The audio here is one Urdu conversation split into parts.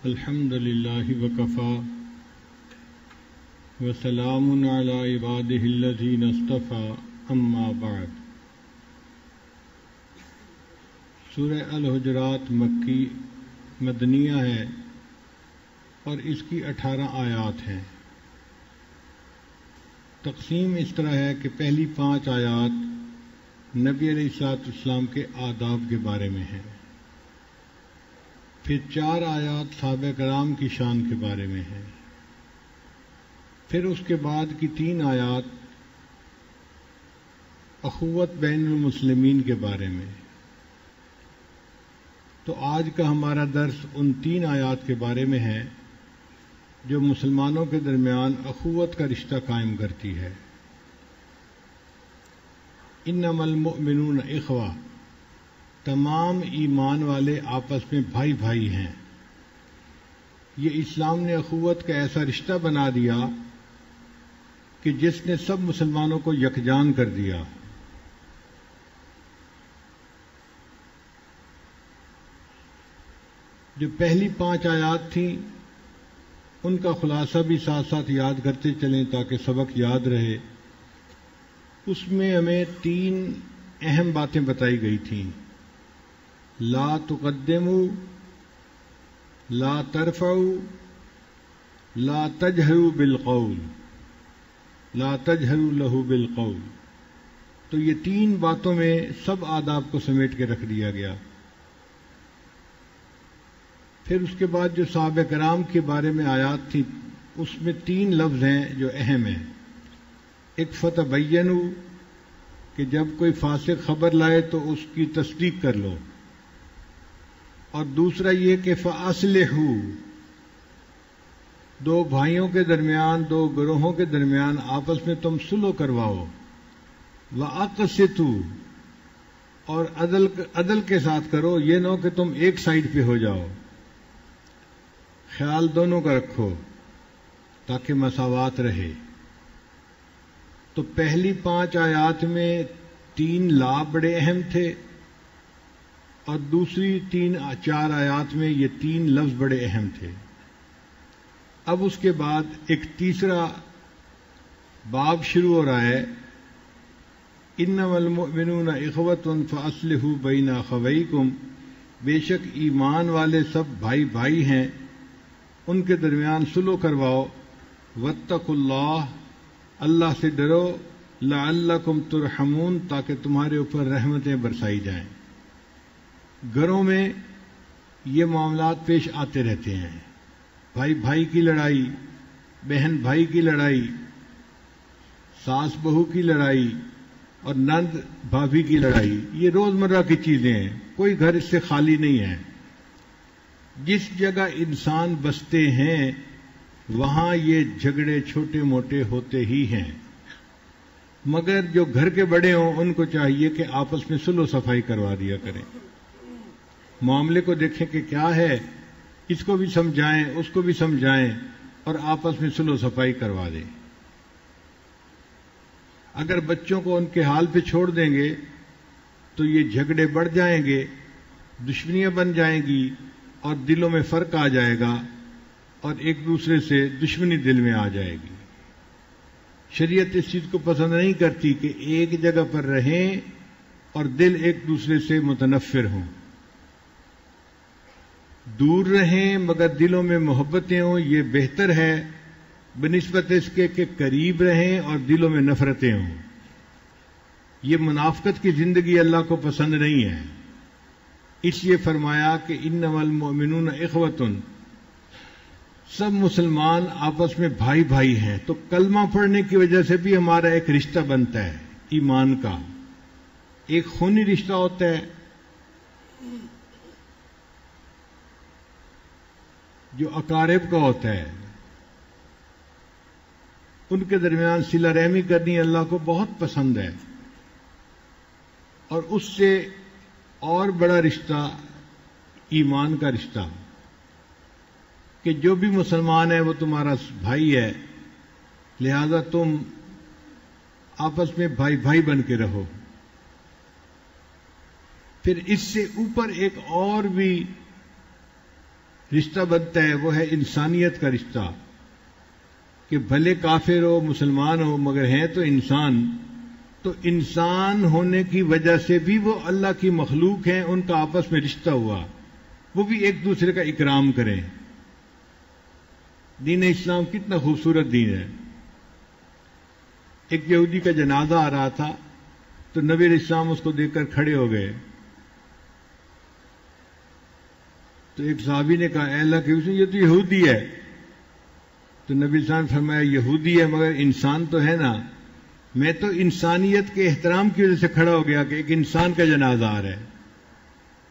الحمد للہ وکفی وسلام علی عبادہ الذین اصطفی اما بعد۔ سورہ الحجرات مکی مدنیہ ہے اور اس کی 18 آیات ہیں۔ تقسیم اس طرح ہے کہ پہلی 5 آیات نبی علیہ الصلوۃ والسلام کے آداب کے بارے میں ہیں، پھر 4 آیات صحابہ کرام کی شان کے بارے میں ہیں، پھر اس کے بعد کی 3 آیات اخوت بین المسلمین کے بارے میں۔ تو آج کا ہمارا درس ان 3 آیات کے بارے میں ہے جو مسلمانوں کے درمیان اخوت کا رشتہ قائم کرتی ہے۔ انما المؤمنون اخوہ، تمام ایمان والے آپس میں بھائی بھائی ہیں۔ یہ اسلام نے اخوت کا ایسا رشتہ بنا دیا کہ جس نے سب مسلمانوں کو یکجان کر دیا۔ جو پہلی 5 آیات تھیں ان کا خلاصہ بھی ساتھ ساتھ یاد کرتے چلیں تاکہ سبق یاد رہے۔ اس میں ہمیں 3 اہم باتیں بتائی گئی تھیں: لا تقدموا، لا ترفعوا، لا تجہروا بالقول، لا تجہروا له بالقول۔ تو یہ 3 باتوں میں سب آداب کو سمیٹ کے رکھ دیا گیا۔ پھر اس کے بعد جو صحابہ کرام کے بارے میں آیات تھی اس میں 3 لفظ ہیں جو اہم ہیں۔ ایک فتبینوا، کہ جب کوئی فاسق خبر لائے تو اس کی تصدیق کر لو، اور دوسرا یہ کہ فاصلحوا، 2 بھائیوں کے درمیان، 2 گروہوں کے درمیان آپس میں تم صلح کرواؤ، واقسطوا، اور عدل کے ساتھ کرو، یہ نہ کہ تم ایک سائیڈ پہ ہو جاؤ، خیال دونوں کا رکھو تاکہ مساوات رہے۔ تو پہلی 5 آیات میں 3 لا بڑے اہم تھے اور دوسری 4 آیات میں یہ 3 لفظ بڑے اہم تھے۔ اب اس کے بعد ایک تیسرا باب شروع ہو رہا ہے، انما المؤمنون اخوۃ فاصلحوا بین اخویکم، بے شک ایمان والے سب بھائی بھائی ہیں، ان کے درمیان صلح کرواؤ، واتقوا اللہ، اللہ سے ڈرو، لعلکم ترحمون، تاکہ تمہارے اوپر رحمتیں برسائی جائیں۔ گھروں میں یہ معاملات پیش آتے رہتے ہیں، بھائی بھائی کی لڑائی، بہن بھائی کی لڑائی، ساس بہو کی لڑائی اور نند بھابھی کی لڑائی، یہ روزمرہ کی چیزیں ہیں، کوئی گھر اس سے خالی نہیں ہے۔ جس جگہ انسان بستے ہیں وہاں یہ جھگڑے چھوٹے موٹے ہوتے ہی ہیں، مگر جو گھر کے بڑے ہوں ان کو چاہیے کہ آپس میں صلح و صفائی کروا دیا کریں، معاملے کو دیکھیں کہ کیا ہے، اس کو بھی سمجھائیں اس کو بھی سمجھائیں اور آپس میں صلح و صفائی کروا دیں۔ اگر بچوں کو ان کے حال پہ چھوڑ دیں گے تو یہ جھگڑے بڑھ جائیں گے، دشمنیاں بن جائیں گی اور دلوں میں فرق آ جائے گا اور ایک دوسرے سے دشمنی دل میں آ جائے گی۔ شریعت اس چیز کو پسند نہیں کرتی کہ ایک جگہ پر رہیں اور دل ایک دوسرے سے متنفر ہوں۔ دور رہیں مگر دلوں میں محبتیں ہوں، یہ بہتر ہے بنسبت اس کے کہ قریب رہیں اور دلوں میں نفرتیں ہوں۔ یہ منافقت کی زندگی اللہ کو پسند نہیں ہے، اس لیے فرمایا کہ انما المؤمنون اخوۃ، سب مسلمان آپس میں بھائی بھائی ہیں۔ تو کلمہ پڑھنے کی وجہ سے بھی ہمارا ایک رشتہ بنتا ہے ایمان کا، ایک خونی رشتہ ہوتا ہے جو اقارب کا ہوتا ہے، ان کے درمیان صلہ رحمی کرنی اللہ کو بہت پسند ہے۔ اور اس سے اور بڑا رشتہ ایمان کا رشتہ، کہ جو بھی مسلمان ہے وہ تمہارا بھائی ہے، لہذا تم آپس میں بھائی بھائی بن کے رہو۔ پھر اس سے اوپر ایک اور بھی رشتہ بنتا ہے وہ ہے انسانیت کا رشتہ، کہ بھلے کافر ہو مسلمان ہو مگر ہیں تو انسان، تو انسان ہونے کی وجہ سے بھی وہ اللہ کی مخلوق ہیں، ان کا آپس میں رشتہ ہوا، وہ بھی ایک دوسرے کا اکرام کریں۔ دین اسلام کتنا خوبصورت دین ہے۔ ایک یہودی کا جنازہ آ رہا تھا تو نبی علیہ السلام اس کو دیکھ کر کھڑے ہو گئے، تو ایک صحابی نے کہا اے اللہ کے رسول یہ تو یہودی ہے، تو نبی علیہ السلام نے فرمایا یہودی ہے مگر انسان تو ہے نا، میں تو انسانیت کے احترام کی وجہ سے کھڑا ہو گیا کہ ایک انسان کا جنازہ آ رہا ہے،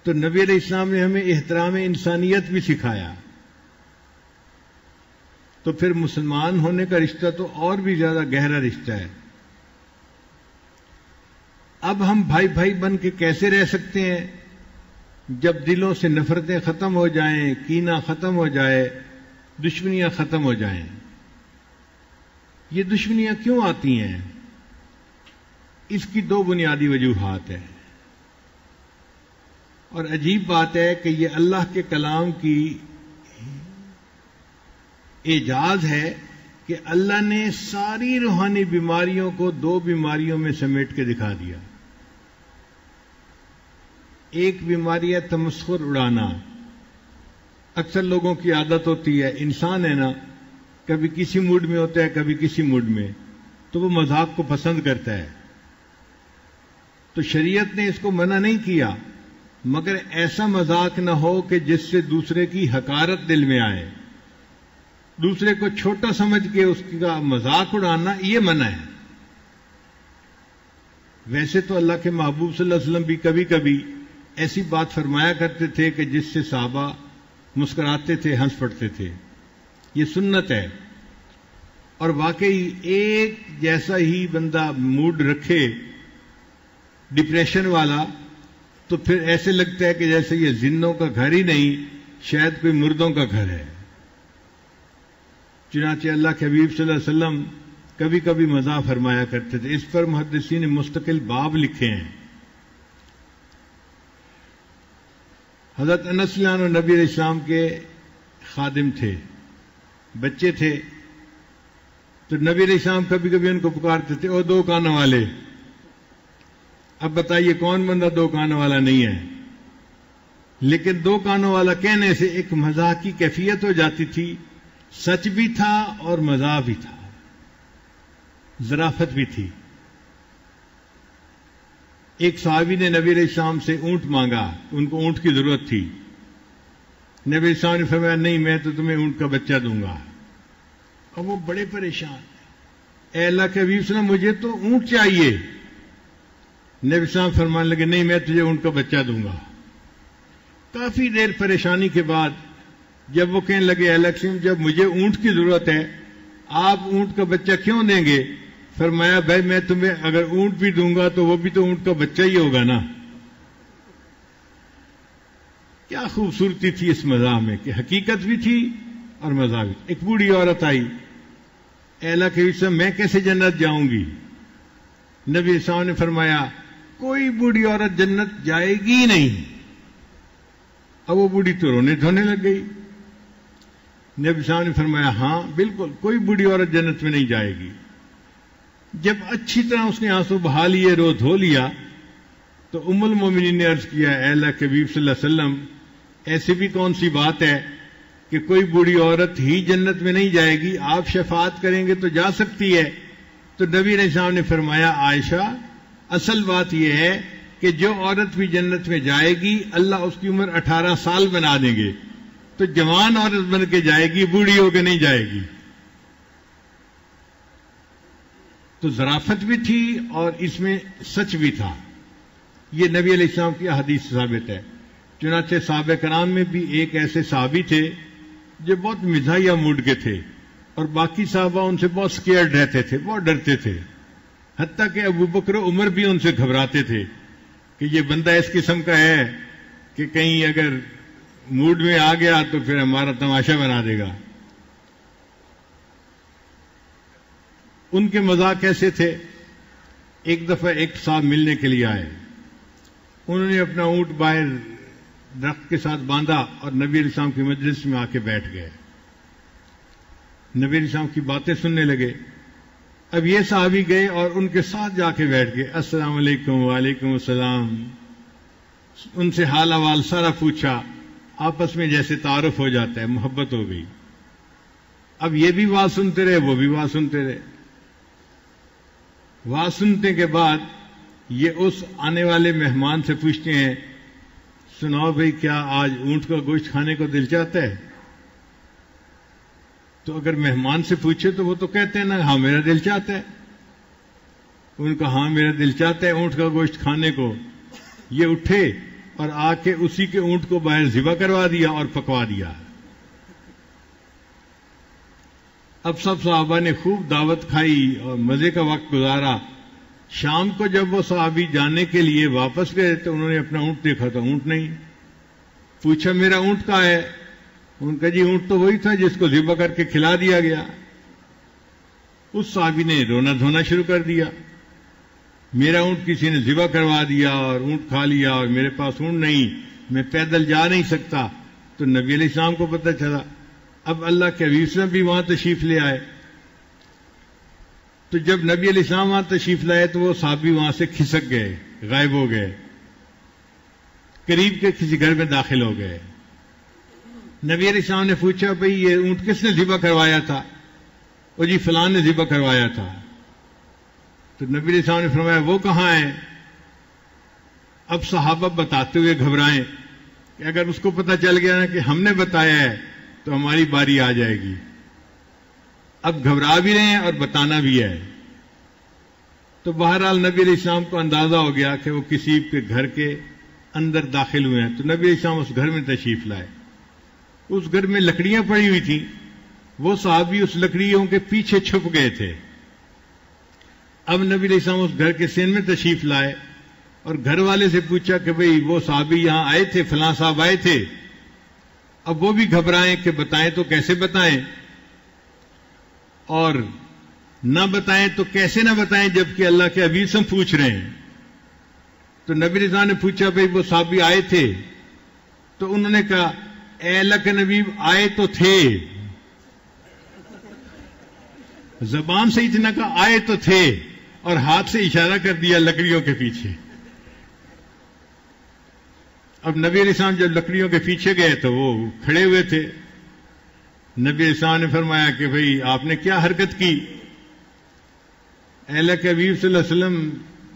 تو نبی علیہ السلام نے ہمیں احترام انسانیت بھی سکھایا۔ تو پھر مسلمان ہونے کا رشتہ تو اور بھی زیادہ گہرا رشتہ ہے۔ اب ہم بھائی بھائی بن کے کیسے رہ سکتے ہیں جب دلوں سے نفرتیں ختم ہو جائیں، کینہ ختم ہو جائے، دشمنیاں ختم ہو جائیں؟ یہ دشمنیاں کیوں آتی ہیں؟ اس کی دو بنیادی وجوہات ہیں، اور عجیب بات ہے کہ یہ اللہ کے کلام کی اعجاز ہے کہ اللہ نے ساری روحانی بیماریوں کو دو بیماریوں میں سمیٹ کے دکھا دیا۔ ایک بیماری ہے تمسخر اڑانا۔ اکثر لوگوں کی عادت ہوتی ہے، انسان ہے نا، کبھی کسی موڈ میں ہوتا ہے کبھی کسی موڈ میں، تو وہ مذاق کو پسند کرتا ہے۔ تو شریعت نے اس کو منع نہیں کیا، مگر ایسا مذاق نہ ہو کہ جس سے دوسرے کی حقارت دل میں آئے، دوسرے کو چھوٹا سمجھ کے اس کا مذاق اڑانا، یہ منع ہے۔ ویسے تو اللہ کے محبوب صلی اللہ علیہ وسلم بھی کبھی کبھی ایسی بات فرمایا کرتے تھے کہ جس سے صحابہ مسکراتے تھے، ہنس پڑتے تھے، یہ سنت ہے۔ اور واقعی ایک جیسا ہی بندہ موڈ رکھے ڈپریشن والا تو پھر ایسے لگتا ہے کہ جیسے یہ زندوں کا گھر ہی نہیں، شاید کوئی مردوں کا گھر ہے۔ چنانچہ اللہ کے حبیب صلی اللہ علیہ وسلم کبھی کبھی مزاح فرمایا کرتے تھے، اس پر محدثین نے مستقل باب لکھے ہیں۔ حضرت انس رضی اللہ عنہ نبی علیہ السلام کے خادم تھے، بچے تھے، تو نبی علیہ السلام کبھی کبھی ان کو پکارتے تھے، او دو کانوں والے۔ اب بتائیے کون بندہ دو کانوں والا نہیں ہے؟ لیکن دو کانوں والا کہنے سے ایک مزاح کی کیفیت ہو جاتی تھی، سچ بھی تھا اور مزاح بھی تھا، ظرافت بھی تھی۔ ایک صحابی نے نبی علیہ السلام سے اونٹ مانگا، ان کو اونٹ کی ضرورت تھی۔ نبی علیہ السلام نے فرمایا نہیں، میں تو تمہیں اونٹ کا بچہ دوں گا۔ اور وہ بڑے پریشان، اے اللہ کے حبیب صلی اللہ علیہ وسلم مجھے تو اونٹ چاہیے۔ نبی علیہ السلام فرمانے لگے نہیں، میں تجھے اونٹ کا بچہ دوں گا۔ کافی دیر پریشانی کے بعد جب وہ کہنے لگے اے اللہ کے حبیب جب مجھے اونٹ کی ضرورت ہے آپ اونٹ کا بچہ کیوں دیں گے؟ فرمایا بھائی میں تمہیں اگر اونٹ بھی دوں گا تو وہ بھی تو اونٹ کا بچہ ہی ہوگا نا۔ کیا خوبصورتی تھی اس مزاح میں کہ حقیقت بھی تھی اور مزاح بھی۔ ایک بوڑھی عورت آئی، اے اللہ کے حبیب میں کیسے جنت جاؤں گی؟ نبی علیہ السلام نے فرمایا کوئی بوڑھی عورت جنت جائے گی نہیں۔ اب وہ بوڑھی تو رونے دھونے لگ گئی۔ نبی علیہ السلام نے فرمایا ہاں بالکل کوئی بوڑھی عورت جنت میں نہیں جائے گی۔ جب اچھی طرح اس نے آنسو بہا لیے، رو دھو لیا، تو ام المومنین نے عرض کیا اے اللہ کے حبیب صلی اللہ علیہ وسلم ایسی بھی کون سی بات ہے کہ کوئی بوڑھی عورت ہی جنت میں نہیں جائے گی، آپ شفاعت کریں گے تو جا سکتی ہے۔ تو نبی علیہ السلام نے فرمایا عائشہ اصل بات یہ ہے کہ جو عورت بھی جنت میں جائے گی اللہ اس کی عمر 18 سال بنا دیں گے، تو جوان عورت بن کے جائے گی، بوڑھی ہو کے نہیں جائے گی۔ تو ظرافت بھی تھی اور اس میں سچ بھی تھا۔ یہ نبی علیہ السلام کی احادیث سے ثابت ہے۔ چنانچہ صحابہ کرام میں بھی ایک ایسے صحابی تھے جو بہت مزاحیہ موڈ کے تھے، اور باقی صحابہ ان سے بہت سکیئرڈ رہتے تھے، بہت ڈرتے تھے، حتیٰ کہ ابو بکر و عمر بھی ان سے گھبراتے تھے کہ یہ بندہ اس قسم کا ہے کہ کہیں اگر موڈ میں آ گیا تو پھر ہمارا تماشا بنا دے گا۔ ان کے مزاح کیسے تھے؟ ایک دفعہ ایک صاحب ملنے کے لیے آئے، انہوں نے اپنا اونٹ باہر درخت کے ساتھ باندھا اور نبی علیہ السلام کی مجلس میں آ کے بیٹھ گئے. نبی علیہ السلام کی باتیں سننے لگے. اب یہ صحابی گئے اور ان کے ساتھ جا کے بیٹھ گئے. السلام علیکم. وعلیکم السلام. ان سے حال احوال سارا پوچھا. آپس میں جیسے تعارف ہو جاتا ہے, محبت ہو گئی. اب یہ بھی بات سنتے رہے, وہ بھی بات سنتے رہے. بات سننے کے بعد یہ اس آنے والے مہمان سے پوچھتے ہیں, سناؤ بھائی کیا آج اونٹ کا گوشت کھانے کو دل چاہتا ہے؟ تو اگر مہمان سے پوچھے تو وہ تو کہتے ہیں نا ہاں میرا دل چاہتا ہے. ان کا ہاں میرا دل چاہتا ہے اونٹ کا گوشت کھانے کو. یہ اٹھے اور آ کے اسی کے اونٹ کو باہر ذبح کروا دیا اور پکوا دیا. اب سب صحابہ نے خوب دعوت کھائی اور مزے کا وقت گزارا. شام کو جب وہ صحابی جانے کے لیے واپس گئے تو انہوں نے اپنا اونٹ دیکھا تو اونٹ نہیں. پوچھا میرا اونٹ کہاں ہے؟ ان کا جی اونٹ تو وہی تھا جس کو ذبح کر کے کھلا دیا گیا. اس صحابی نے رونا دھونا شروع کر دیا, میرا اونٹ کسی نے ذبح کروا دیا اور اونٹ کھا لیا اور میرے پاس اونٹ نہیں, میں پیدل جا نہیں سکتا. تو نبی علیہ السلام کو پتہ چلا. اب اللہ کے حبیب صلی بھی وہاں تشریف لے آئے. تو جب نبی علیہ السلام وہاں تشریف لائے تو وہ صحابی وہاں سے کھسک گئے, غائب ہو گئے, قریب کے کسی گھر میں داخل ہو گئے. نبی علیہ السلام نے پوچھا بھئی یہ اونٹ کس نے ذبح کروایا تھا؟ وہ جی فلان نے ذبح کروایا تھا. تو نبی علیہ السلام نے فرمایا وہ کہاں ہے؟ اب صحابہ بتاتے ہوئے گھبرائیں کہ اگر اس کو پتہ چل گیا نا کہ ہم نے بتایا ہے تو ہماری باری آ جائے گی. اب گھبرا بھی رہے ہیں اور بتانا بھی ہے. تو بہرحال نبی علیہ السلام کو اندازہ ہو گیا کہ وہ کسی کے گھر کے اندر داخل ہوئے ہیں. تو نبی علیہ السلام اس گھر میں تشریف لائے. اس گھر میں لکڑیاں پڑی ہوئی تھیں. وہ صحابی اس لکڑیوں کے پیچھے چھپ گئے تھے. اب نبی علیہ السلام اس گھر کے سین میں تشریف لائے اور گھر والے سے پوچھا کہ بھئی وہ صحابی یہاں آئے تھے, فلاں صاحب آئے تھے. اب وہ بھی گھبرائیں کہ بتائیں تو کیسے بتائیں, اور نہ بتائیں تو کیسے نہ بتائیں جبکہ اللہ کے حبیب سے پوچھ رہے ہیں. تو نبی علیہ السلام نے پوچھا بھئی وہ صحابی آئے تھے؟ تو انہوں نے کہا اے اللہ کے نبی آئے تو تھے. زبان سے اتنا کہا آئے تو تھے اور ہاتھ سے اشارہ کر دیا لکڑیوں کے پیچھے. اب نبی علیہ السلام جب لکڑیوں کے پیچھے گئے تو وہ کھڑے ہوئے تھے. نبی علیہ السلام نے فرمایا کہ بھئی آپ نے کیا حرکت کی؟ اللہ کے حبیب صلی اللہ علیہ وسلم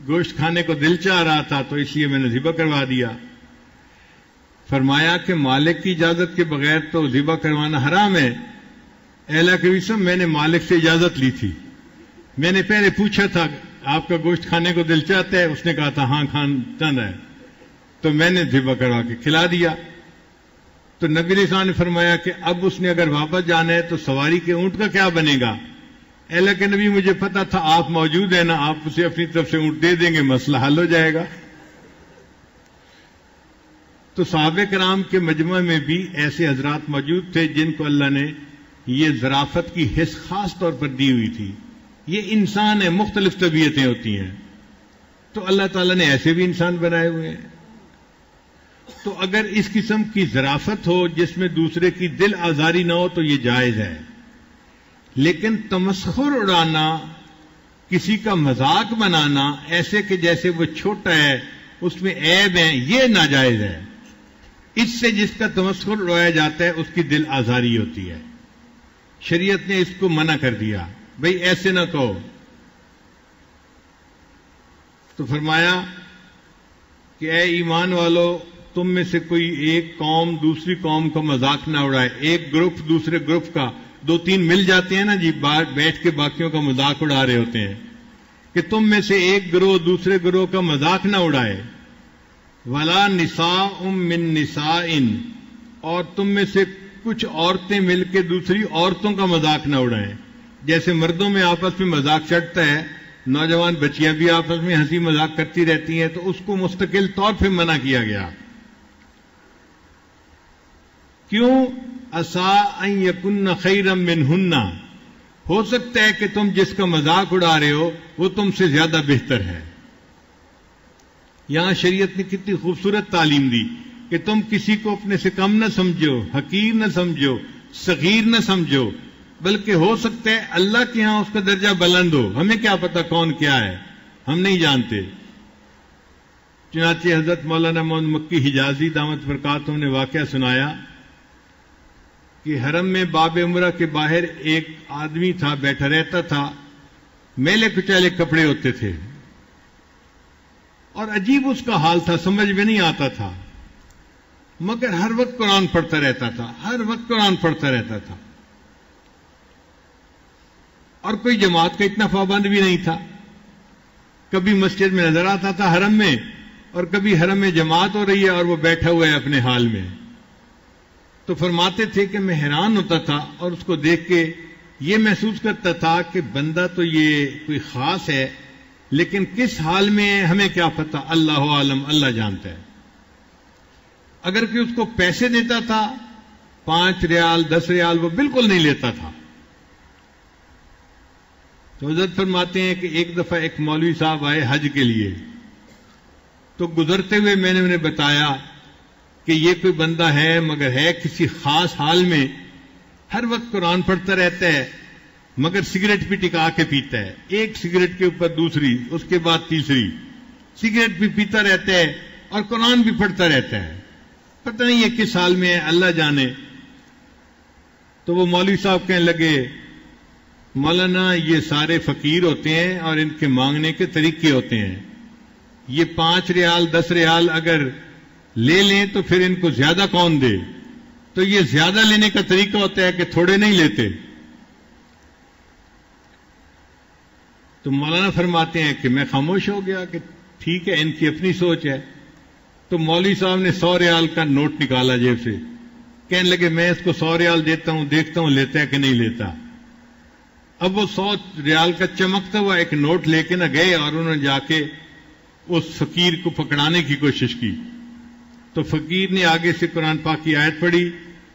گوشت کھانے کو دل چاہ رہا تھا تو اس لیے میں نے ذبح کروا دیا. فرمایا کہ مالک کی اجازت کے بغیر تو ذبح کروانا حرام ہے. اللہ کے حبیب صلی میں نے مالک سے اجازت لی تھی. میں نے پہلے پوچھا تھا آپ کا گوشت کھانے کو دل چاہتا ہے؟ اس نے کہا تھا ہاں کھان چاہتا ہے, تو میں نے ذبح کروا کے کھلا دیا. تو نبی علیہ السلام نے فرمایا کہ اب اس نے اگر واپس جانا ہے تو سواری کے اونٹ کا کیا بنے گا؟ اللہ کے نبی مجھے پتا تھا آپ موجود ہیں نا, آپ اسے اپنی طرف سے اونٹ دے دیں گے, مسئلہ حل ہو جائے گا. تو صحابہ کرام کے مجمع میں بھی ایسے حضرات موجود تھے جن کو اللہ نے یہ ظرافت کی حس خاص طور پر دی ہوئی تھی. یہ انسان ہے, مختلف طبیعتیں ہوتی ہیں, تو اللہ تعالیٰ نے ایسے بھی انسان بنائے ہوئے ہیں. تو اگر اس قسم کی ظرافت ہو جس میں دوسرے کی دل آزاری نہ ہو تو یہ جائز ہے. لیکن تمسخر اڑانا, کسی کا مذاق بنانا ایسے کہ جیسے وہ چھوٹا ہے, اس میں عیب ہے, یہ ناجائز ہے. اس سے جس کا تمسخر اڑایا جاتا ہے اس کی دل آزاری ہوتی ہے. شریعت نے اس کو منع کر دیا, بھئی ایسے نہ کہو. تو فرمایا کہ اے ایمان والو, تم میں سے کوئی ایک قوم دوسری قوم کا مذاق نہ اڑائے. ایک گروپ دوسرے گروپ کا, دو تین مل جاتے ہیں نا جی, بیٹھ کے باقیوں کا مذاق اڑا رہے ہوتے ہیں, کہ تم میں سے ایک گروہ دوسرے گروہ کا مذاق نہ اڑائے. وَلَا نِسَاءٌ مِّن نِسَاءٍ, اور تم میں سے کچھ عورتیں مل کے دوسری عورتوں کا مذاق نہ اڑائیں. جیسے مردوں میں آپس میں مذاق چڑھتا ہے, نوجوان بچیاں بھی آپس میں ہنسی مذاق کرتی رہتی ہیں, تو اس کو مستقل طور پہ منع کیا گیا. کیوں؟ عَسَىٰ أَن يَكُنَّ خَيْرًا مِّنْهُنَّ, ہو سکتا ہے کہ تم جس کا مذاق اڑا رہے ہو وہ تم سے زیادہ بہتر ہے. یہاں شریعت نے کتنی خوبصورت تعلیم دی کہ تم کسی کو اپنے سے کم نہ سمجھو، حقیر نہ سمجھو، صغیر نہ سمجھو، بلکہ ہو سکتا ہے اللہ کے ہاں اس کا درجہ بلند ہو، ہمیں کیا پتا کون کیا ہے، ہم نہیں جانتے۔ چنانچہ حضرت مولانا محمد مکی حجازی دامت برکاتہم نے واقعہ سنایا کہ حرم میں باب عمرہ کے باہر ایک آدمی تھا، بیٹھا رہتا تھا، میلے کچیلے کپڑے ہوتے تھے اور عجیب اس کا حال تھا، سمجھ میں نہیں آتا تھا، مگر ہر وقت قرآن پڑھتا رہتا تھا، ہر وقت قرآن پڑھتا رہتا تھا، اور کوئی جماعت کا اتنا پابند بھی نہیں تھا۔ کبھی مسجد میں نظر آتا تھا حرم میں، اور کبھی حرم میں جماعت ہو رہی ہے اور وہ بیٹھا ہوا ہے اپنے حال میں۔ تو فرماتے تھے کہ میں حیران ہوتا تھا اور اس کو دیکھ کے یہ محسوس کرتا تھا کہ بندہ تو یہ کوئی خاص ہے، لیکن کس حال میں ہمیں کیا پتہ، اللہ عالم، اللہ جانتا ہے۔ اگر کہ اس کو پیسے دیتا تھا 5 ریال 10 ریال، وہ بالکل نہیں لیتا تھا۔ تو حضرت فرماتے ہیں کہ ایک دفعہ ایک مولوی صاحب آئے حج کے لیے، تو گزرتے ہوئے میں نے انہیں بتایا کہ یہ کوئی بندہ ہے، مگر ہے کسی خاص حال میں، ہر وقت قرآن پڑھتا رہتا ہے، مگر سگریٹ بھی ٹکا کے پیتا ہے، ایک سگریٹ کے اوپر دوسری، اس کے بعد تیسری، سگریٹ بھی پیتا رہتا ہے اور قرآن بھی پڑھتا رہتا ہے، پتہ نہیں یہ کس حال میں ہے، اللہ جانے۔ تو وہ مولوی صاحب کہنے لگے، مولانا یہ سارے فقیر ہوتے ہیں اور ان کے مانگنے کے طریقے ہوتے ہیں، یہ 5 ریال 10 ریال اگر لے لیں تو پھر ان کو زیادہ کون دے، تو یہ زیادہ لینے کا طریقہ ہوتا ہے کہ تھوڑے نہیں لیتے۔ تو مولانا فرماتے ہیں کہ میں خاموش ہو گیا کہ ٹھیک ہے، ان کی اپنی سوچ ہے۔ تو مولوی صاحب نے 100 ریال کا نوٹ نکالا جیب سے، کہنے لگے میں اس کو 100 ریال دیتا ہوں، دیکھتا ہوں لیتا ہے کہ نہیں لیتا۔ اب وہ 100 ریال کا چمکتا ہوا ایک نوٹ لے کے نہ گئے اور انہوں نے جا کے اس فقیر کو پکڑانے کی کوشش کی، تو فقیر نے آگے سے قرآن پاک کی آیت پڑھی،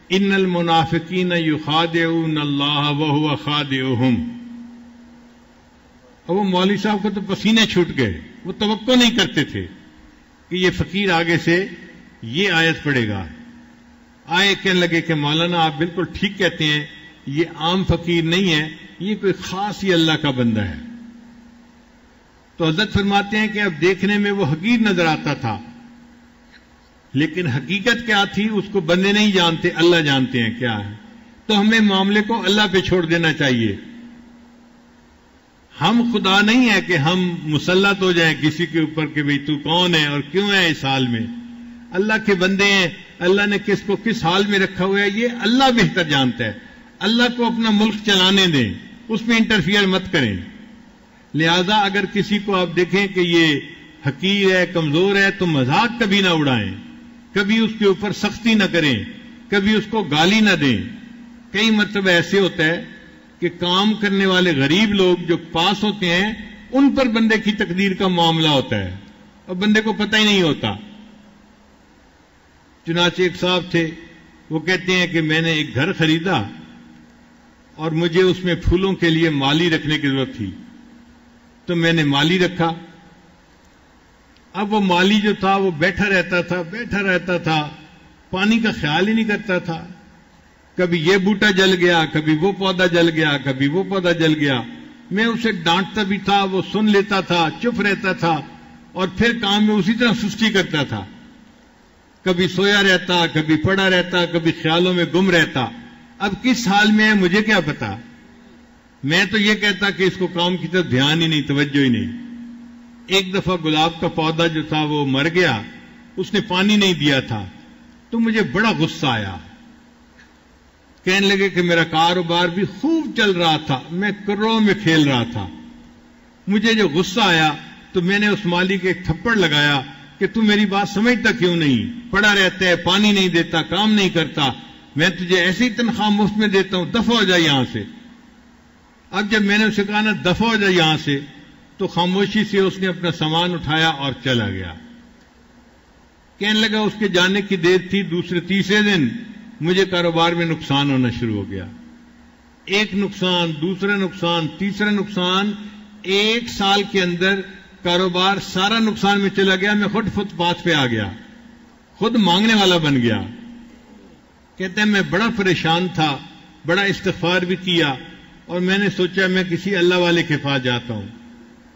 ان المنافقین یخادعون اللہ وہو خادعہم۔ اور وہ مولوی صاحب کو تو پسینے چھوٹ گئے، وہ توقع نہیں کرتے تھے کہ یہ فقیر آگے سے یہ آیت پڑھے گا۔ آئے کہنے لگے کہ مولانا آپ بالکل ٹھیک کہتے ہیں، یہ عام فقیر نہیں ہے، یہ کوئی خاص ہی اللہ کا بندہ ہے۔ تو حضرت فرماتے ہیں کہ اب دیکھنے میں وہ حقیر نظر آتا تھا، لیکن حقیقت کیا تھی اس کو بندے نہیں جانتے، اللہ جانتے ہیں کیا ہے۔ تو ہمیں معاملے کو اللہ پہ چھوڑ دینا چاہیے۔ ہم خدا نہیں ہے کہ ہم مسلط ہو جائیں کسی کے اوپر کہ بھئی تو کون ہے اور کیوں ہے اس حال میں۔ اللہ کے بندے ہیں، اللہ نے کس کو کس حال میں رکھا ہوا ہے یہ اللہ بہتر جانتا ہے۔ اللہ کو اپنا ملک چلانے دیں، اس میں انٹرفیئر مت کریں۔ لہذا اگر کسی کو آپ دیکھیں کہ یہ حقیر ہے، کمزور ہے، تو مذاق کبھی نہ اڑائیں، کبھی اس کے اوپر سختی نہ کریں، کبھی اس کو گالی نہ دیں۔ کئی مرتبہ ایسے ہوتا ہے کہ کام کرنے والے غریب لوگ جو پاس ہوتے ہیں ان پر بندے کی تقدیر کا معاملہ ہوتا ہے اور بندے کو پتہ ہی نہیں ہوتا۔ چنانچہ ایک صاحب تھے، وہ کہتے ہیں کہ میں نے ایک گھر خریدا اور مجھے اس میں پھولوں کے لیے مالی رکھنے کی ضرورت تھی، تو میں نے مالی رکھا۔ اب وہ مالی جو تھا وہ بیٹھا رہتا تھا، پانی کا خیال ہی نہیں کرتا تھا۔ کبھی یہ بوٹا جل گیا، کبھی وہ پودا جل گیا، کبھی وہ پودا جل گیا۔ میں اسے ڈانٹتا بھی تھا، وہ سن لیتا تھا، چپ رہتا تھا اور پھر کام میں اسی طرح سستی کرتا تھا۔ کبھی سویا رہتا، کبھی پڑا رہتا، کبھی خیالوں میں گم رہتا۔ اب کس حال میں ہے مجھے کیا پتا؟ میں تو یہ کہتا کہ اس کو کام کی طرف دھیان ہی نہیں، توجہ ہی نہیں۔ ایک دفعہ گلاب کا پودا جو تھا وہ مر گیا، اس نے پانی نہیں دیا تھا، تو مجھے بڑا غصہ آیا۔ کہنے لگے کہ میرا کاروبار بھی خوب چل رہا تھا، میں کروڑوں میں کھیل رہا تھا۔ مجھے جو غصہ آیا تو میں نے اس مالی کے ایک تھپڑ لگایا کہ تو میری بات سمجھتا کیوں نہیں؟ پڑا رہتا ہے، پانی نہیں دیتا، کام نہیں کرتا، میں تجھے ایسی تنخواہ مفت میں دیتا ہوں، دفع ہو جا یہاں سے۔ اب جب میں نے اسے کہا نا دفع ہو جا یہاں سے، تو خاموشی سے اس نے اپنا سامان اٹھایا اور چلا گیا۔ کہنے لگا اس کے جانے کی دیر تھی، دوسرے تیسرے دن مجھے کاروبار میں نقصان ہونا شروع ہو گیا۔ ایک نقصان، دوسرا نقصان، تیسرا نقصان، 1 سال کے اندر کاروبار سارا نقصان میں چلا گیا۔ میں خود فٹ پاتھ پہ آ گیا، خود مانگنے والا بن گیا. کہتے ہیں میں بڑا پریشان تھا, بڑا استغفار بھی کیا, اور میں نے سوچا میں کسی اللہ والے کے پاس جاتا ہوں.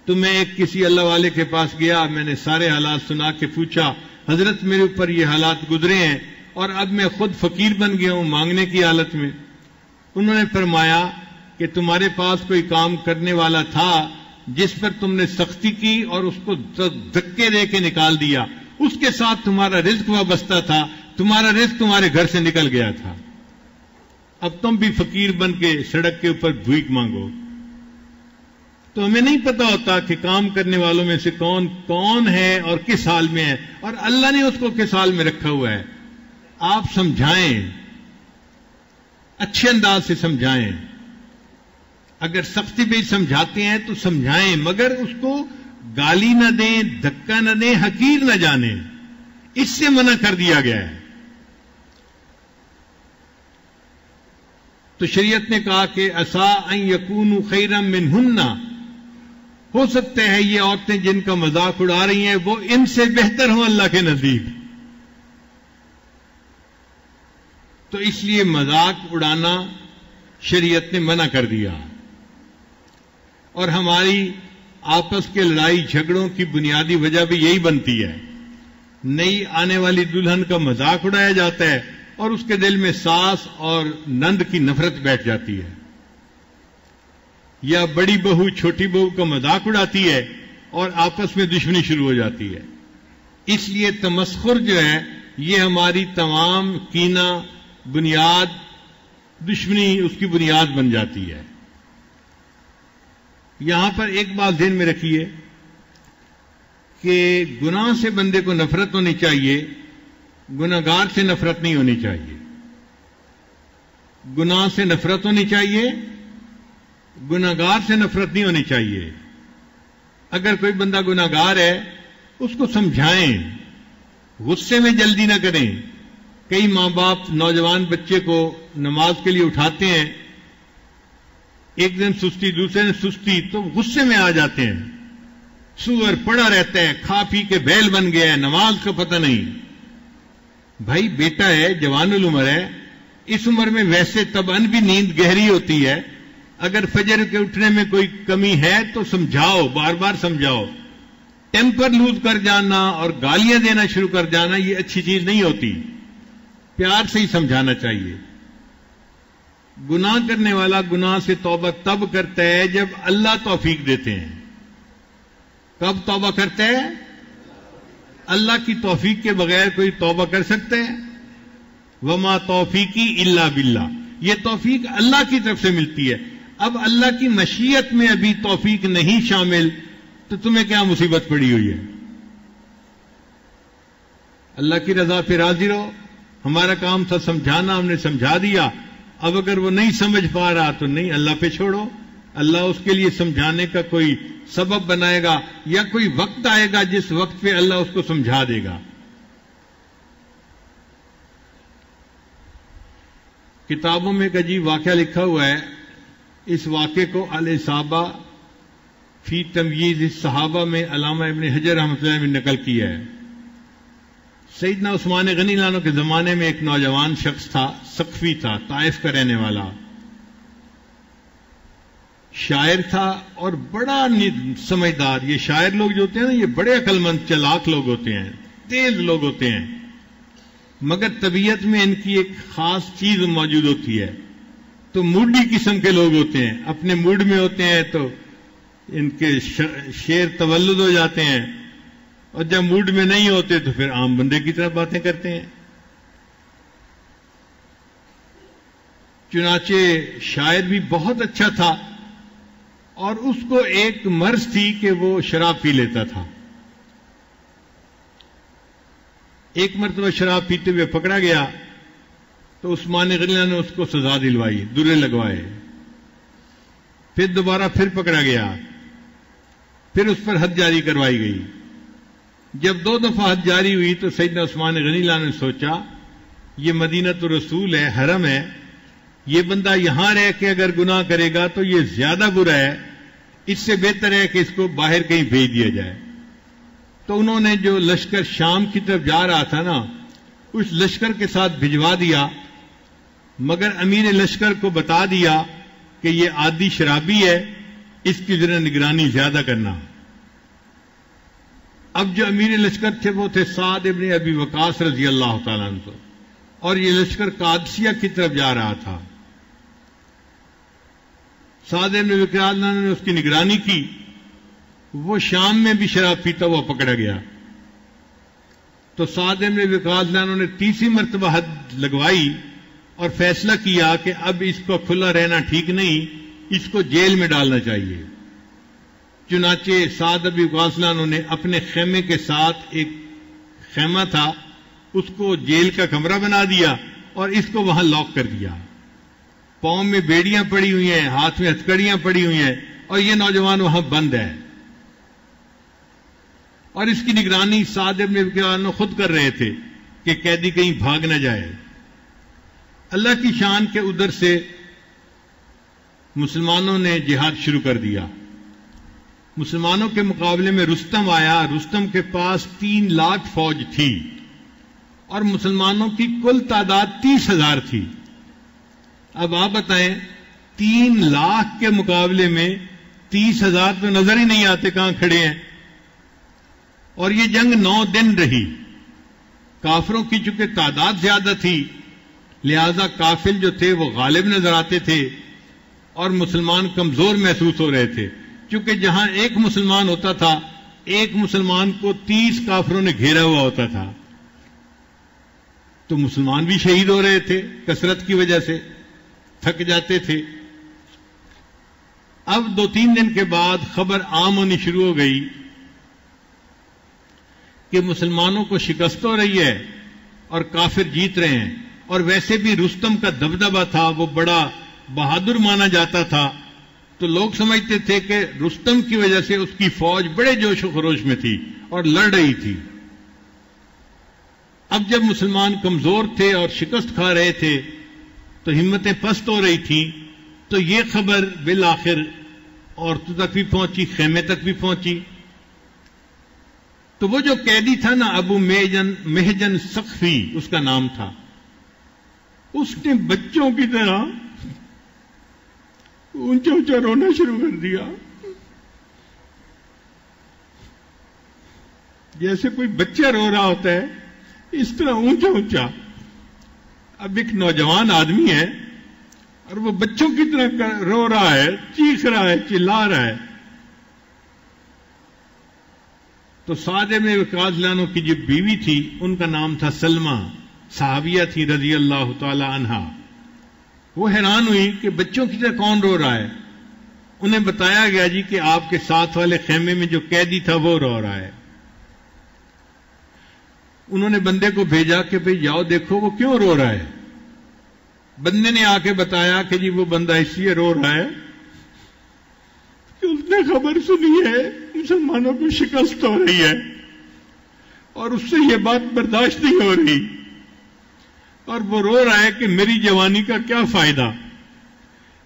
تو میں ایک کسی اللہ والے کے پاس گیا, میں نے سارے حالات سنا کے پوچھا, حضرت میرے اوپر یہ حالات گزرے ہیں اور اب میں خود فقیر بن گیا ہوں مانگنے کی حالت میں. انہوں نے فرمایا کہ تمہارے پاس کوئی کام کرنے والا تھا جس پر تم نے سختی کی اور اس کو دھکے دے کے نکال دیا, اس کے ساتھ تمہارا رزق وابستہ تھا, تمہارا رزق تمہارے گھر سے نکل گیا تھا, اب تم بھی فقیر بن کے سڑک کے اوپر بھیک مانگو. تو ہمیں نہیں پتا ہوتا کہ کام کرنے والوں میں سے کون کون ہے اور کس حال میں ہے, اور اللہ نے اس کو کس حال میں رکھا ہوا ہے. آپ سمجھائیں, اچھے انداز سے سمجھائیں. اگر سختی پہ سمجھاتے ہیں تو سمجھائیں, مگر اس کو گالی نہ دیں, دھکا نہ دیں, حقیر نہ جانیں. اس سے منع کر دیا گیا ہے. تو شریعت نے کہا کہ عسیٰ ان یکونوا خیرا منہن, ہو سکتا ہے یہ عورتیں جن کا مذاق اڑا رہی ہیں وہ ان سے بہتر ہوں اللہ کے نزدیک. تو اس لیے مذاق اڑانا شریعت نے منع کر دیا. اور ہماری آپس کے لڑائی جھگڑوں کی بنیادی وجہ بھی یہی بنتی ہے. نئی آنے والی دلہن کا مذاق اڑایا جاتا ہے اور اس کے دل میں ساس اور نند کی نفرت بیٹھ جاتی ہے, یا بڑی بہو چھوٹی بہو کا مذاق اڑاتی ہے اور آپس میں دشمنی شروع ہو جاتی ہے. اس لیے تمسخر جو ہے یہ ہماری تمام کینہ بنیاد, دشمنی اس کی بنیاد بن جاتی ہے. یہاں پر ایک بات ذہن میں رکھیے کہ گناہ سے بندے کو نفرت ہونی چاہیے, گناہگار سے نفرت نہیں ہونی چاہیے. گناہ سے نفرت ہونی چاہیے, گناہگار سے نفرت نہیں ہونی چاہیے. اگر کوئی بندہ گناہگار ہے اس کو سمجھائیں, غصے میں جلدی نہ کریں. کئی ماں باپ نوجوان بچے کو نماز کے لیے اٹھاتے ہیں, ایک دن سستی, دوسرے دن سستی, تو غصے میں آ جاتے ہیں. سور پڑا رہتا ہے, کھا پی کے بیل بن گیا ہے, نماز کا پتہ نہیں. بھائی بیٹا ہے, جوان العمر ہے, اس عمر میں ویسے طبعاً بھی نیند گہری ہوتی ہے. اگر فجر کے اٹھنے میں کوئی کمی ہے تو سمجھاؤ, بار بار سمجھاؤ. ٹیمپر لوز کر جانا اور گالیاں دینا شروع کر جانا یہ اچھی چیز نہیں ہوتی. پیار سے ہی سمجھانا چاہیے. گناہ کرنے والا گناہ سے توبہ تب کرتا ہے جب اللہ توفیق دیتے ہیں. کب توبہ کرتا ہے؟ اللہ کی توفیق کے بغیر کوئی توبہ کر سکتا ہے؟ وما توفیقی الا باللہ, یہ توفیق اللہ کی طرف سے ملتی ہے. اب اللہ کی مشیت میں ابھی توفیق نہیں شامل تو تمہیں کیا مصیبت پڑی ہوئی ہے؟ اللہ کی رضا پہ راضی رہو. ہمارا کام تھا سمجھانا, ہم نے سمجھا دیا. اب اگر وہ نہیں سمجھ پا رہا تو نہیں, اللہ پہ چھوڑو. اللہ اس کے لیے سمجھانے کا کوئی سبب بنائے گا, یا کوئی وقت آئے گا جس وقت پہ اللہ اس کو سمجھا دے گا. کتابوں میں ایک عجیب واقعہ لکھا ہوا ہے. اس واقعے کو الاصابہ فی تمییز الصحابہ میں علامہ ابن حجر رحمۃ اللہ نے نقل کیا ہے. سیدنا عثمان غنی لانو کے زمانے میں ایک نوجوان شخص تھا, سقفی تھا, طائف کا رہنے والا, شاعر تھا اور بڑا سمجھدار. یہ شاعر لوگ جو ہوتے ہیں نا یہ بڑے عقل مند چلاک لوگ ہوتے ہیں, تیز لوگ ہوتے ہیں, مگر طبیعت میں ان کی ایک خاص چیز موجود ہوتی ہے. تو موڈی قسم کے لوگ ہوتے ہیں, اپنے موڈ میں ہوتے ہیں تو ان کے شعر تولد ہو جاتے ہیں, اور جب موڈ میں نہیں ہوتے تو پھر عام بندے کی طرح باتیں کرتے ہیں. چنانچہ شاعر بھی بہت اچھا تھا اور اس کو ایک مرض تھی کہ وہ شراب پی لیتا تھا. ایک مرتبہ شراب پیتے ہوئے پکڑا گیا تو عثمان غنی نے اس کو سزا دلوائی, درے لگوائے. پھر دوبارہ پھر پکڑا گیا, پھر اس پر حد جاری کروائی گئی. جب 2 دفعہ حد جاری ہوئی تو سیدنا عثمان غنی نے سوچا یہ مدینہ الرسول ہے, حرم ہے, یہ بندہ یہاں رہ کے اگر گناہ کرے گا تو یہ زیادہ برا ہے, اس سے بہتر ہے کہ اس کو باہر کہیں بھیج دیا جائے. تو انہوں نے جو لشکر شام کی طرف جا رہا تھا نا, اس لشکر کے ساتھ بھجوا دیا، مگر امیر لشکر کو بتا دیا کہ یہ عادی شرابی ہے، اس کی ذرا نگرانی زیادہ کرنا۔ اب جو امیر لشکر تھے وہ تھے سعد ابن ابی وقاص رضی اللہ تعالیٰ عنہ، اور یہ لشکر قادسیہ کی طرف جا رہا تھا۔ سعد ابن ابی وقاص نے اس کی نگرانی کی، وہ شام میں بھی شراب پیتا ہوا پکڑا گیا، تو سعد ابن ابی وقاص نے تیسری مرتبہ حد لگوائی اور فیصلہ کیا کہ اب اس کو کھلا رہنا ٹھیک نہیں، اس کو جیل میں ڈالنا چاہیے۔ چنانچہ سعد ابن ابی وقاص نے اپنے خیمے کے ساتھ ایک خیمہ تھا، اس کو جیل کا کمرہ بنا دیا اور اس کو وہاں لاک کر دیا۔ پاؤں میں بیڑیاں پڑی ہوئی ہیں، ہاتھ میں ہتھکڑیاں پڑی ہوئی ہیں، اور یہ نوجوان وہاں بند ہے، اور اس کی نگرانی سعد ابن ابی وقاص خود کر رہے تھے کہ قیدی کہیں بھاگ نہ جائے۔ اللہ کی شان کے ادھر سے مسلمانوں نے جہاد شروع کر دیا۔ مسلمانوں کے مقابلے میں رستم آیا، رستم کے پاس 3 لاکھ فوج تھی، اور مسلمانوں کی کل تعداد 30,000 تھی۔ اب آپ بتائیں 3 لاکھ کے مقابلے میں 30,000 تو نظر ہی نہیں آتے کہاں کھڑے ہیں، اور یہ جنگ 9 دن رہی۔ کافروں کی چونکہ تعداد زیادہ تھی، لہذا کافر جو تھے وہ غالب نظر آتے تھے، اور مسلمان کمزور محسوس ہو رہے تھے، کیونکہ جہاں ایک مسلمان ہوتا تھا، ایک مسلمان کو 30 کافروں نے گھیرا ہوا ہوتا تھا، تو مسلمان بھی شہید ہو رہے تھے، کثرت کی وجہ سے تھک جاتے تھے۔ اب 2-3 دن کے بعد خبر عام ہونی شروع ہو گئی کہ مسلمانوں کو شکست ہو رہی ہے اور کافر جیت رہے ہیں، اور ویسے بھی رستم کا دبدبہ تھا، وہ بڑا بہادر مانا جاتا تھا، تو لوگ سمجھتے تھے کہ رستم کی وجہ سے اس کی فوج بڑے جوش و خروش میں تھی اور لڑ رہی تھی۔ اب جب مسلمان کمزور تھے اور شکست کھا رہے تھے تو ہمتیں پست ہو رہی تھیں، تو یہ خبر بالآخر عورتوں تک بھی پہنچی، خیمے تک بھی پہنچی۔ تو وہ جو قیدی تھا نا، ابو محجن سقفی اس کا نام تھا، اس نے بچوں کی طرح اونچا اونچا رونا شروع کر دیا، جیسے کوئی بچہ رو رہا ہوتا ہے، اس طرح اونچا اونچا۔ اب ایک نوجوان آدمی ہے اور وہ بچوں کی طرح رو رہا ہے، چیخ رہا ہے، چلا رہا ہے۔ تو سعد بن ابی وقاص عنہ کی جو بیوی تھی ان کا نام تھا سلمہ، صحابیہ تھی رضی اللہ تعالی عنہا۔ وہ حیران ہوئی کہ بچوں کی طرح کون رو رہا ہے۔ انہیں بتایا گیا جی کہ آپ کے ساتھ والے خیمے میں جو قیدی تھا وہ رو رہا ہے۔ انہوں نے بندے کو بھیجا کہ بھئی جاؤ دیکھو وہ کیوں رو رہا ہے۔ بندے نے آ کے بتایا کہ جی وہ بندہ اس لیے رو رہا ہے کہ اس نے خبر سنی ہے مسلمانوں کو شکست ہو رہی ہے، اور اس سے یہ بات برداشت نہیں ہو رہی، اور وہ رو رہا ہے کہ میری جوانی کا کیا فائدہ،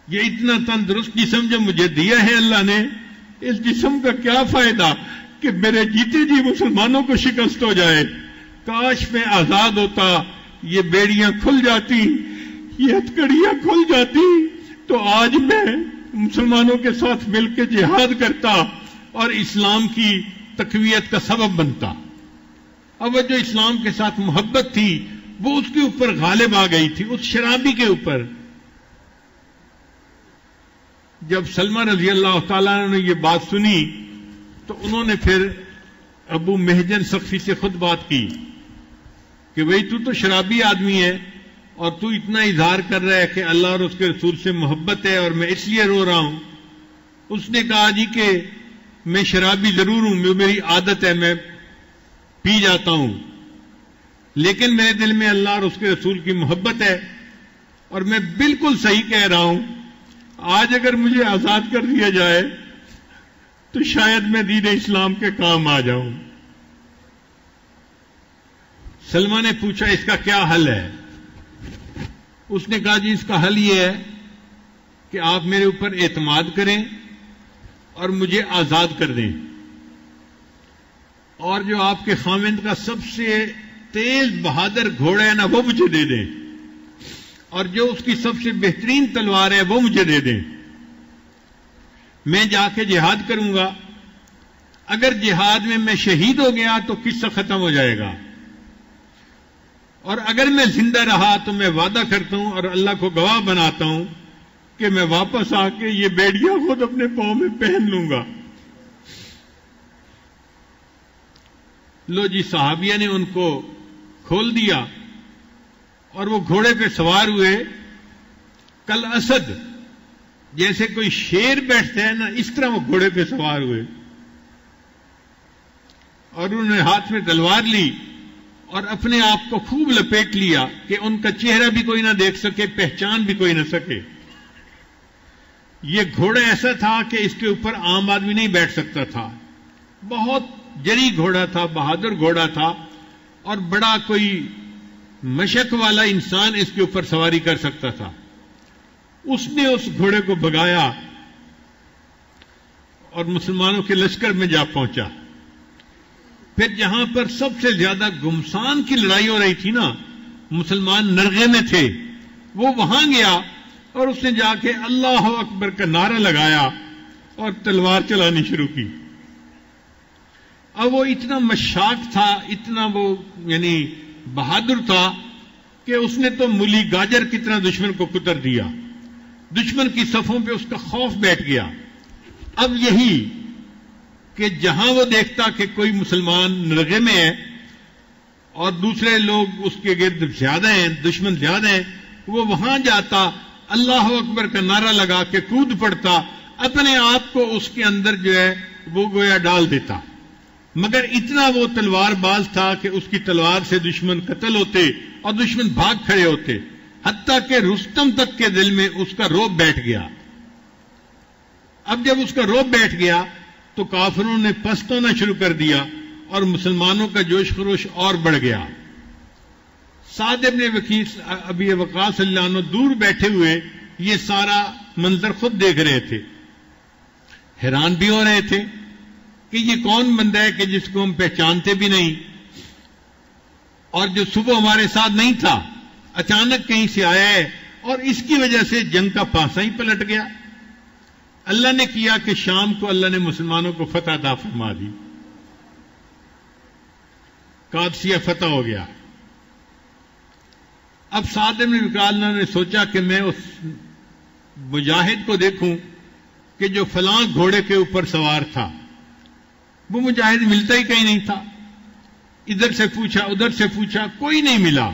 یہ اتنا تندرست جسم جو مجھے دیا ہے اللہ نے، اس جسم کا کیا فائدہ کہ میرے جیتے جی مسلمانوں کو شکست ہو جائے۔ کاش میں آزاد ہوتا، یہ بیڑیاں کھل جاتی، یہ ہتھکڑیاں کھل جاتی، تو آج میں مسلمانوں کے ساتھ مل کے جہاد کرتا اور اسلام کی تقویت کا سبب بنتا۔ اب وہ جو اسلام کے ساتھ محبت تھی وہ اس کے اوپر غالب آ گئی تھی، اس شرابی کے اوپر۔ جب سلمہ رضی اللہ تعالیٰ عنہ نے یہ بات سنی تو انہوں نے پھر ابو محجن سقفی سے خود بات کی کہ بھئی تو شرابی آدمی ہے اور تو اتنا اظہار کر رہا ہے کہ اللہ اور اس کے رسول سے محبت ہے اور میں اس لیے رو رہا ہوں۔ اس نے کہا جی کہ میں شرابی ضرور ہوں، میری عادت ہے، میں پی جاتا ہوں، لیکن میرے دل میں اللہ اور اس کے رسول کی محبت ہے، اور میں بالکل صحیح کہہ رہا ہوں، آج اگر مجھے آزاد کر دیا جائے تو شاید میں دین اسلام کے کام آ جاؤں۔ سلمہ نے پوچھا اس کا کیا حل ہے؟ اس نے کہا جی اس کا حل یہ ہے کہ آپ میرے اوپر اعتماد کریں اور مجھے آزاد کر دیں، اور جو آپ کے خاوند کا سب سے تیز بہادر گھوڑا ہے نا وہ مجھے دے دیں، اور جو اس کی سب سے بہترین تلوار ہے وہ مجھے دے دیں، میں جا کے جہاد کروں گا۔ اگر جہاد میں شہید ہو گیا تو قصہ ختم ہو جائے گا، اور اگر میں زندہ رہا تو میں وعدہ کرتا ہوں اور اللہ کو گواہ بناتا ہوں کہ میں واپس آ کے یہ بیڑیاں خود اپنے پاؤں میں پہن لوں گا۔ لو جی، صحابیہ نے ان کو کھول دیا اور وہ گھوڑے پہ سوار ہوئے، کل اسد، جیسے کوئی شیر بیٹھتا ہے نا اس طرح وہ گھوڑے پہ سوار ہوئے، اور انہوں نے ہاتھ میں تلوار لی اور اپنے آپ کو خوب لپیٹ لیا کہ ان کا چہرہ بھی کوئی نہ دیکھ سکے، پہچان بھی کوئی نہ سکے۔ یہ گھوڑا ایسا تھا کہ اس کے اوپر عام آدمی نہیں بیٹھ سکتا تھا، بہت جری گھوڑا تھا، بہادر گھوڑا تھا، اور بڑا کوئی مشق والا انسان اس کے اوپر سواری کر سکتا تھا۔ اس نے اس گھوڑے کو بھگایا اور مسلمانوں کے لشکر میں جا پہنچا۔ پھر جہاں پر سب سے زیادہ گمسان کی لڑائی ہو رہی تھی نا، مسلمان نرغے میں تھے، وہ وہاں گیا اور اس نے جا کے اللہ اکبر کا نعرہ لگایا اور تلوار چلانی شروع کی۔ اب وہ اتنا مشاق تھا، اتنا وہ یعنی بہادر تھا کہ اس نے تو مولی گاجر کی طرح دشمن کو کتر دیا، دشمن کی صفوں پہ اس کا خوف بیٹھ گیا۔ اب یہی کہ جہاں وہ دیکھتا کہ کوئی مسلمان نرغے میں ہے اور دوسرے لوگ اس کے گرد زیادہ ہیں، دشمن زیادہ ہیں، وہ وہاں جاتا، اللہ اکبر کا نعرہ لگا کے کود پڑتا، اپنے آپ کو اس کے اندر جو ہے وہ گویا ڈال دیتا۔ مگر اتنا وہ تلوار باز تھا کہ اس کی تلوار سے دشمن قتل ہوتے اور دشمن بھاگ کھڑے ہوتے، حتیٰ کہ رستم تک کے دل میں اس کا رعب بیٹھ گیا۔ اب جب اس کا رعب بیٹھ گیا تو کافروں نے پست ہونا شروع کر دیا اور مسلمانوں کا جوش خروش اور بڑھ گیا۔ سعد ابن ابی وقاص اللہ عنہ دور بیٹھے ہوئے یہ سارا منظر خود دیکھ رہے تھے، حیران بھی ہو رہے تھے کہ یہ کون بندہ ہے کہ جس کو ہم پہچانتے بھی نہیں، اور جو صبح ہمارے ساتھ نہیں تھا، اچانک کہیں سے آیا ہے، اور اس کی وجہ سے جنگ کا پاسا ہی پلٹ گیا۔ اللہ نے کیا کہ شام کو اللہ نے مسلمانوں کو فتح عطا فرما دی، قادسیہ فتح ہو گیا۔ اب سعد بن وقاص نے سوچا کہ میں اس مجاہد کو دیکھوں کہ جو فلاں گھوڑے کے اوپر سوار تھا، وہ مجاہد ملتا ہی کہیں نہیں تھا۔ ادھر سے پوچھا، ادھر سے پوچھا، کوئی نہیں ملا۔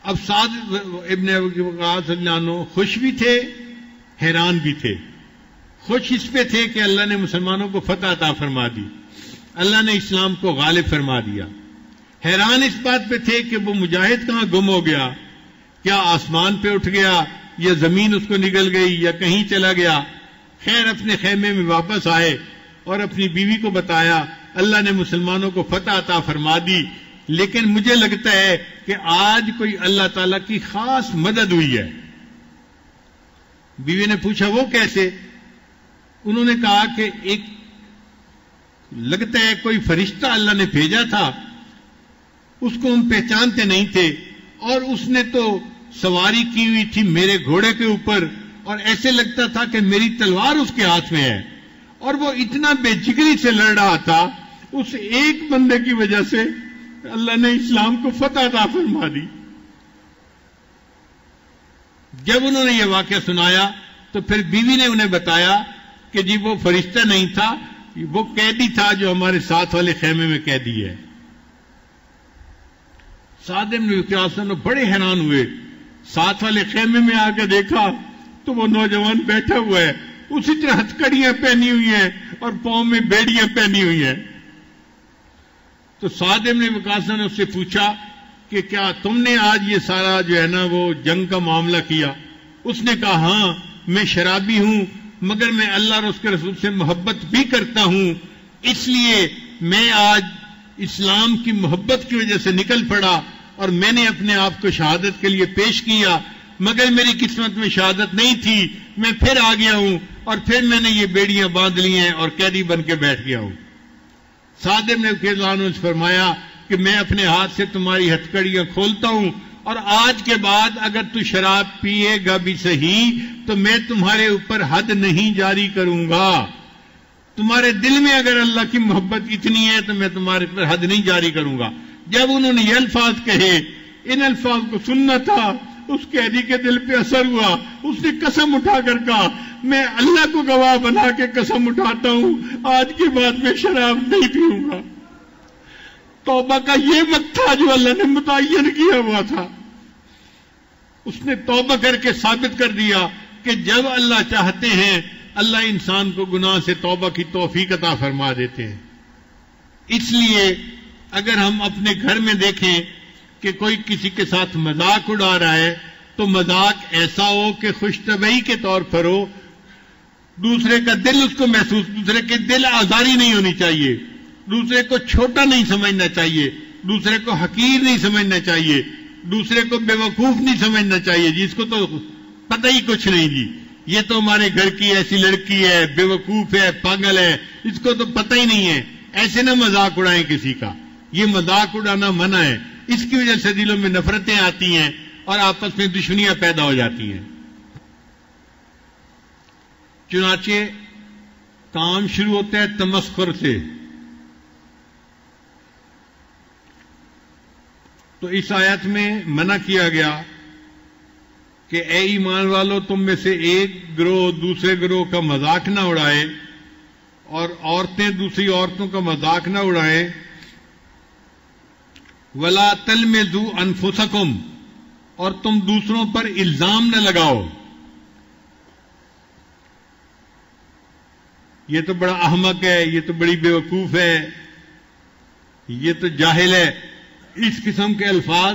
اب سعد ابن وقاص اللہ عنہ خوش بھی تھے، حیران بھی تھے۔ خوش اس پہ تھے کہ اللہ نے مسلمانوں کو فتح عطا فرما دی، اللہ نے اسلام کو غالب فرما دیا۔ حیران اس بات پہ تھے کہ وہ مجاہد کہاں گم ہو گیا، کیا آسمان پہ اٹھ گیا یا زمین اس کو نگل گئی یا کہیں چلا گیا۔ خیر اپنے خیمے میں واپس آئے اور اپنی بیوی کو بتایا اللہ نے مسلمانوں کو فتح عطا فرما دی، لیکن مجھے لگتا ہے کہ آج کوئی اللہ تعالیٰ کی خاص مدد ہوئی ہے۔ بیوی نے پوچھا وہ کیسے؟ انہوں نے کہا کہ ایک لگتا ہے کوئی فرشتہ اللہ نے بھیجا تھا، اس کو ہم پہچانتے نہیں تھے، اور اس نے تو سواری کی ہوئی تھی میرے گھوڑے کے اوپر، اور ایسے لگتا تھا کہ میری تلوار اس کے ہاتھ میں ہے، اور وہ اتنا بے جگری سے لڑ رہا تھا، اس ایک بندے کی وجہ سے اللہ نے اسلام کو فتح عطا فرما دی۔ جب انہوں نے یہ واقعہ سنایا تو پھر بیوی نے انہیں بتایا کہ جی وہ فرشتہ نہیں تھا، وہ قیدی تھا جو ہمارے ساتھ والے خیمے میں قیدی ہے۔ سعد بن وقاص بڑے حیران ہوئے، ساتھ والے خیمے میں آ کے دیکھا تو وہ نوجوان بیٹھا ہوا ہے، اسی طرح ہتھکڑیاں پہنی ہوئی ہیں اور پاؤں میں بیڑیاں پہنی ہوئی ہیں۔ تو سعد بن وقاص نے اس سے پوچھا کہ کیا تم نے آج یہ سارا جو ہے نا وہ جنگ کا معاملہ کیا؟ اس نے کہا ہاں میں شرابی ہوں، مگر میں اللہ اور اس کے رسول سے محبت بھی کرتا ہوں، اس لیے میں آج اسلام کی محبت کی وجہ سے نکل پڑا اور میں نے اپنے آپ کو شہادت کے لیے پیش کیا، مگر میری قسمت میں شہادت نہیں تھی، میں پھر آ گیا ہوں اور پھر میں نے یہ بیڑیاں باندھ لی ہیں اور قیدی بن کے بیٹھ گیا ہوں۔ سعد بن وقاص نے فرمایا کہ میں اپنے ہاتھ سے تمہاری ہتھکڑیاں کھولتا ہوں، اور آج کے بعد اگر تو شراب پیے گا بھی صحیح تو میں تمہارے اوپر حد نہیں جاری کروں گا. تمہارے دل میں اگر اللہ کی محبت اتنی ہے تو میں تمہارے پر حد نہیں جاری کروں گا. جب انہوں نے یہ الفاظ کہے، ان الفاظ کو سننا تھا، اس قیدی کے دل پہ اثر ہوا. اس نے قسم اٹھا کر کہا، میں اللہ کو گواہ بنا کے قسم اٹھاتا ہوں، آج کے بعد میں شراب نہیں پیوں گا. توبہ کا یہ وقت تھا جو اللہ نے متعین کیا ہوا تھا. اس نے توبہ کر کے ثابت کر دیا کہ جب اللہ چاہتے ہیں اللہ انسان کو گناہ سے توبہ کی توفیق عطا فرما دیتے ہیں. اس لیے اگر ہم اپنے گھر میں دیکھیں کہ کوئی کسی کے ساتھ مذاق اڑا رہا ہے تو مذاق ایسا ہو کہ خوش طبعی کے طور پر ہو، دوسرے کا دل اس کو محسوس، دوسرے کے دل آزاری نہیں ہونی چاہیے، دوسرے کو چھوٹا نہیں سمجھنا چاہیے، دوسرے کو حقیر نہیں سمجھنا چاہیے، دوسرے کو بے وقوف نہیں سمجھنا چاہیے. جس کو تو پتہ ہی کچھ نہیں، جی یہ تو ہمارے گھر کی ایسی لڑکی ہے، بے وقوف ہے، پاگل ہے، اس کو تو پتہ ہی نہیں ہے. ایسے نہ مذاق اڑائیں کسی کا. یہ مذاق اڑانا منع ہے. اس کی وجہ سے دلوں میں نفرتیں آتی ہیں اور آپس میں دشمنیاں پیدا ہو جاتی ہیں. چنانچہ کام شروع ہوتا ہے تمسخر سے. تو اس آیت میں منع کیا گیا کہ اے ایمان والو، تم میں سے ایک گروہ دوسرے گروہ کا مذاق نہ اڑائے، اور عورتیں دوسری عورتوں کا مذاق نہ اڑائیں. وَلَا تَلْمِزُوا أَنفُسَكُمْ، اور تم دوسروں پر الزام نہ لگاؤ. یہ تو بڑا احمق ہے، یہ تو بڑی بے وقوف ہے، یہ تو جاہل ہے. اس قسم کے الفاظ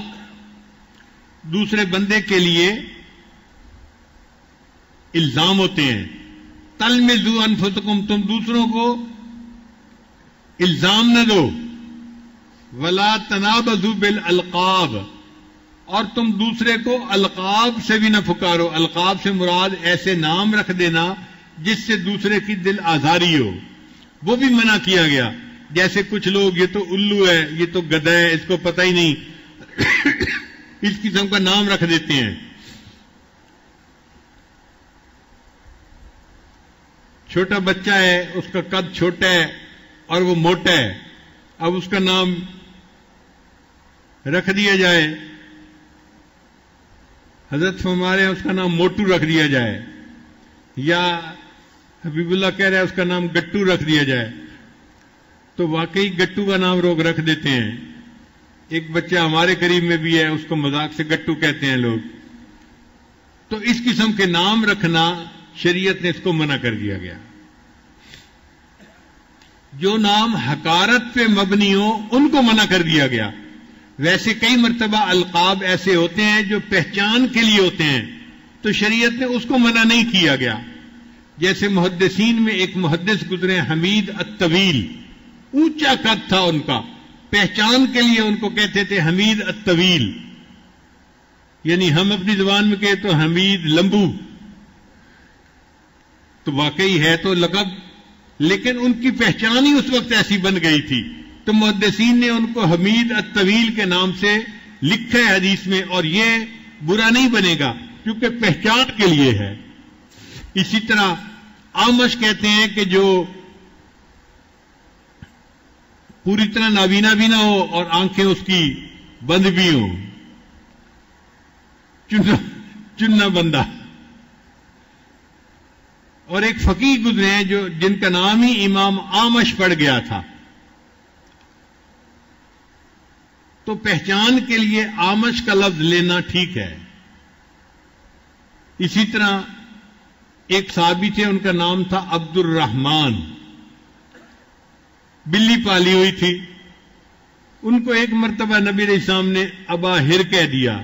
دوسرے بندے کے لیے الزام ہوتے ہیں. تلمزوا انفسکم، تم دوسروں کو الزام نہ دو. ولا تنابزوا بالالقاب، اور تم دوسرے کو القاب سے بھی نہ پکارو. القاب سے مراد ایسے نام رکھ دینا جس سے دوسرے کی دل آزاری ہو، وہ بھی منع کیا گیا. جیسے کچھ لوگ یہ تو الو ہے، یہ تو گدھا ہے، اس کو پتہ ہی نہیں، اس قسم کا نام رکھ دیتے ہیں. چھوٹا بچہ ہے، اس کا قد چھوٹا ہے اور وہ موٹا ہے، اب اس کا نام رکھ دیا جائے، حضرت فرمارے اس کا نام موٹو رکھ دیا جائے، یا حبیب اللہ کہہ رہے ہیں اس کا نام گٹو رکھ دیا جائے، تو واقعی گٹو کا نام لوگ رکھ دیتے ہیں. ایک بچہ ہمارے قریب میں بھی ہے، اس کو مذاق سے گٹو کہتے ہیں لوگ. تو اس قسم کے نام رکھنا شریعت نے اس کو منع کر دیا گیا. جو نام حقارت پہ مبنی ہو ان کو منع کر دیا گیا. ویسے کئی مرتبہ القاب ایسے ہوتے ہیں جو پہچان کے لیے ہوتے ہیں، تو شریعت نے اس کو منع نہیں کیا گیا. جیسے محدثین میں ایک محدث گزرے حمید الطویل، اونچا قد تھا ان کا، پہچان کے لیے ان کو کہتے تھے حمید الطویل، یعنی ہم اپنی زبان میں کہے تو حمید لمبو، تو واقعی ہے تو لقب، لیکن ان کی پہچان ہی اس وقت ایسی بن گئی تھی، تو محدثین نے ان کو حمید الطویل کے نام سے لکھا ہے حدیث میں، اور یہ برا نہیں بنے گا کیونکہ پہچان کے لیے ہے. اسی طرح آمش کہتے ہیں کہ جو پوری طرح نابینا بھی نہ ہو اور آنکھیں اس کی بند بھی ہوں، چننا بندہ. اور ایک فقیہ گزرے ہیں جن کا نام ہی امام آمش پڑ گیا تھا، تو پہچان کے لیے آمش کا لفظ لینا ٹھیک ہے. اسی طرح ایک صحابی تھے، ان کا نام تھا عبد الرحمن، بلی پالی ہوئی تھی. ان کو ایک مرتبہ نبی علیہ السلام نے ابا ہر کہہ دیا.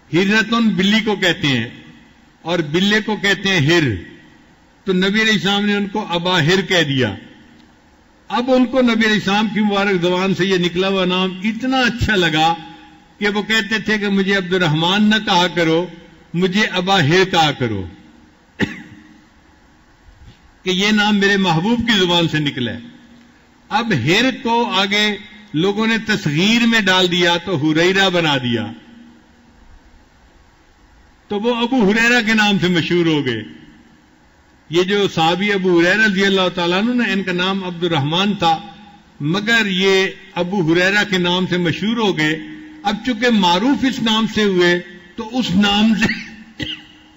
ہرنتن بلی کو کہتے ہیں اور بلے کو کہتے ہیں ہر، تو نبی علیہ السلام نے ان کو ابا ہر کہہ دیا. اب ان کو نبی علیہ السلام کی مبارک زبان سے یہ نکلا ہوا نام اتنا اچھا لگا کہ وہ کہتے تھے کہ مجھے عبد الرحمن نہ کہا کرو، مجھے ابا ہر کہا کرو، کہ یہ نام میرے محبوب کی زبان سے نکلا ہے. اب ہر کو آگے لوگوں نے تصغیر میں ڈال دیا تو ہریرہ بنا دیا، تو وہ ابو ہریرہ کے نام سے مشہور ہو گئے۔ یہ جو صحابی ابو ہریرہ رضی اللہ تعالیٰ عنہ ان کا نام عبد الرحمن تھا، مگر یہ ابو ہریرہ کے نام سے مشہور ہو گئے۔ اب چونکہ معروف اس نام سے ہوئے تو اس نام سے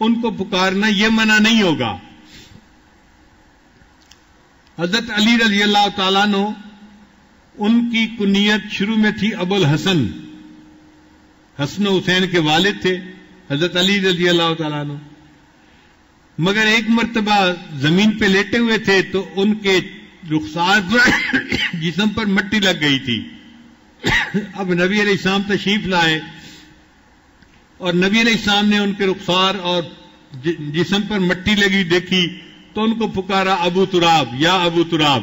ان کو پکارنا یہ منع نہیں ہوگا۔ حضرت علی رضی اللہ تعالیٰ عنہ ان کی کنیت شروع میں تھی ابو الحسن، حسن و حسین کے والد تھے حضرت علی رضی اللہ تعالیٰ عنہ، مگر ایک مرتبہ زمین پہ لیٹے ہوئے تھے تو ان کے رخسار پر جسم پر مٹی لگ گئی تھی۔ اب نبی علیہ السلام تشریف لائے اور نبی علیہ السلام نے ان کے رخسار اور جسم پر مٹی لگی دیکھی تو ان کو پکارا ابو تراب، یا ابو تراب۔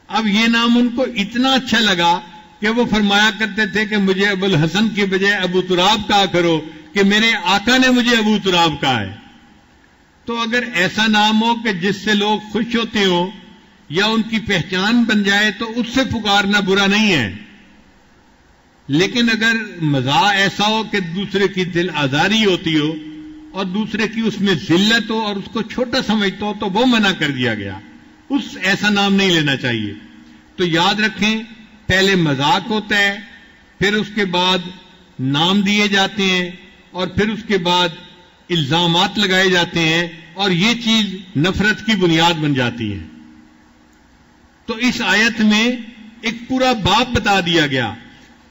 اب یہ نام ان کو اتنا اچھا لگا کہ وہ فرمایا کرتے تھے کہ مجھے ابو الحسن کے بجائے ابو تراب کہا کرو کہ میرے آقا نے مجھے ابو تراب کہا ہے۔ تو اگر ایسا نام ہو کہ جس سے لوگ خوش ہوتے ہوں یا ان کی پہچان بن جائے تو اس سے پکارنا برا نہیں ہے، لیکن اگر مزاح ایسا ہو کہ دوسرے کی دل آزاری ہوتی ہو اور دوسرے کی اس میں ذلت ہو اور اس کو چھوٹا سمجھتا ہو تو وہ منع کر دیا گیا، اس ایسا نام نہیں لینا چاہیے۔ تو یاد رکھیں، پہلے مذاق ہوتا ہے، پھر اس کے بعد نام دیے جاتے ہیں اور پھر اس کے بعد الزامات لگائے جاتے ہیں اور یہ چیز نفرت کی بنیاد بن جاتی ہے۔ تو اس آیت میں ایک پورا باب بتا دیا گیا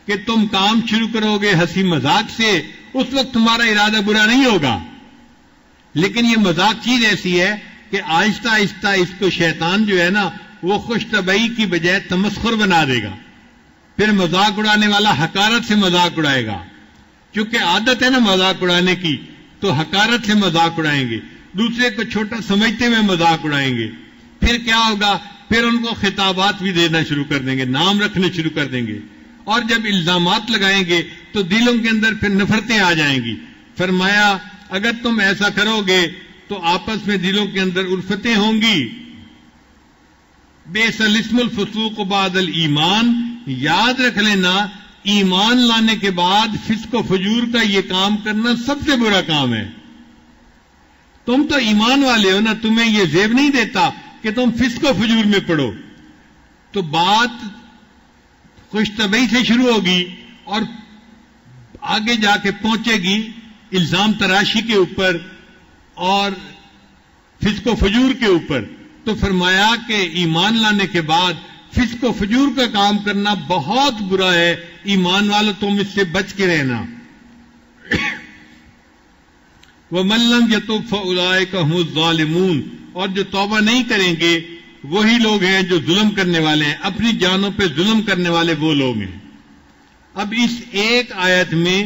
کہ تم کام شروع کرو گے ہنسی مذاق سے، اس وقت تمہارا ارادہ برا نہیں ہوگا، لیکن یہ مذاق چیز ایسی ہے کہ آہستہ آہستہ اس کو شیطان جو ہے نا وہ خوش طبعی کی بجائے تمسخر بنا دے گا، پھر مذاق اڑانے والا حقارت سے مذاق اڑائے گا، کیونکہ عادت ہے نا مذاق اڑانے کی، تو حقارت سے مذاق اڑائیں گے، دوسرے کو چھوٹا سمجھتے ہوئے مذاق اڑائیں گے۔ پھر کیا ہوگا؟ پھر ان کو خطابات بھی دینا شروع کر دیں گے، نام رکھنے شروع کر دیں گے، اور جب الزامات لگائیں گے تو دلوں کے اندر پھر نفرتیں آ جائیں گی۔ فرمایا اگر تم ایسا کرو گے تو آپس میں دلوں کے اندر الفتیں ہوں گی۔ بئس الاسم الفسوق بعد الایمان، یاد رکھ لینا ایمان لانے کے بعد فسق و فجور کا یہ کام کرنا سب سے برا کام ہے۔ تم تو ایمان والے ہو نا، تمہیں یہ زیب نہیں دیتا کہ تم فسق و فجور میں پڑو۔ تو بات خوش طبعی سے شروع ہوگی اور آگے جا کے پہنچے گی الزام تراشی کے اوپر اور فسق و فجور کے اوپر۔ تو فرمایا کہ ایمان لانے کے بعد فسق و فجور کا کام کرنا بہت برا ہے، ایمان والو تم اس سے بچ کے رہنا۔ وَمَن لَّمْ يَتُبْ فَأُولَٰئِكَ هُمُ الظَّالِمُونَ، اور جو توبہ نہیں کریں گے وہی لوگ ہیں جو ظلم کرنے والے ہیں، اپنی جانوں پہ ظلم کرنے والے وہ لوگ ہیں۔ اب اس ایک آیت میں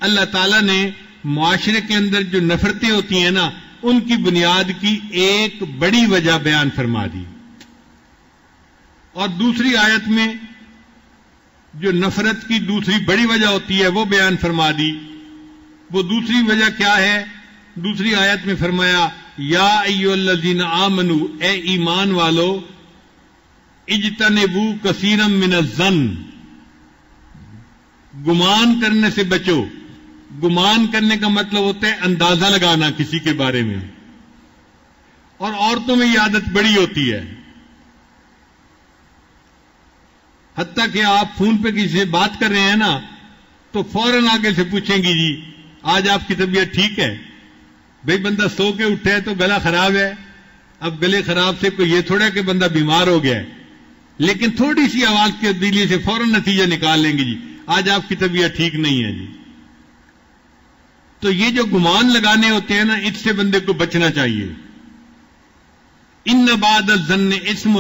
اللہ تعالیٰ نے معاشرے کے اندر جو نفرتیں ہوتی ہیں نا ان کی بنیاد کی ایک بڑی وجہ بیان فرما دی، اور دوسری آیت میں جو نفرت کی دوسری بڑی وجہ ہوتی ہے وہ بیان فرما دی۔ وہ دوسری وجہ کیا ہے؟ دوسری آیت میں فرمایا یا ایھا الذین آمنوا، اے ایمان والو، اجتنبوا کثیرا من الظن، گمان کرنے سے بچو۔ گمان کرنے کا مطلب ہوتا ہے اندازہ لگانا کسی کے بارے میں، اور عورتوں میں یہ عادت بڑی ہوتی ہے، حتیٰ کہ آپ فون پہ کسی سے بات کر رہے ہیں نا تو فوراً آگے سے پوچھیں گی جی آج آپ کی طبیعت ٹھیک ہے؟ بھئی بندہ سو کے اٹھا ہے تو گلا خراب ہے، اب گلے خراب سے کوئی یہ تھوڑا کہ بندہ بیمار ہو گیا ہے، لیکن تھوڑی سی آواز کی تبدیلی سے فوراً نتیجہ نکال لیں گے جی آج آپ کی طبیعت ٹھیک نہیں ہے جی۔ تو یہ جو گمان لگانے ہوتے ہیں نا اس سے بندے کو بچنا چاہیے۔ ان بعد الظن اسم،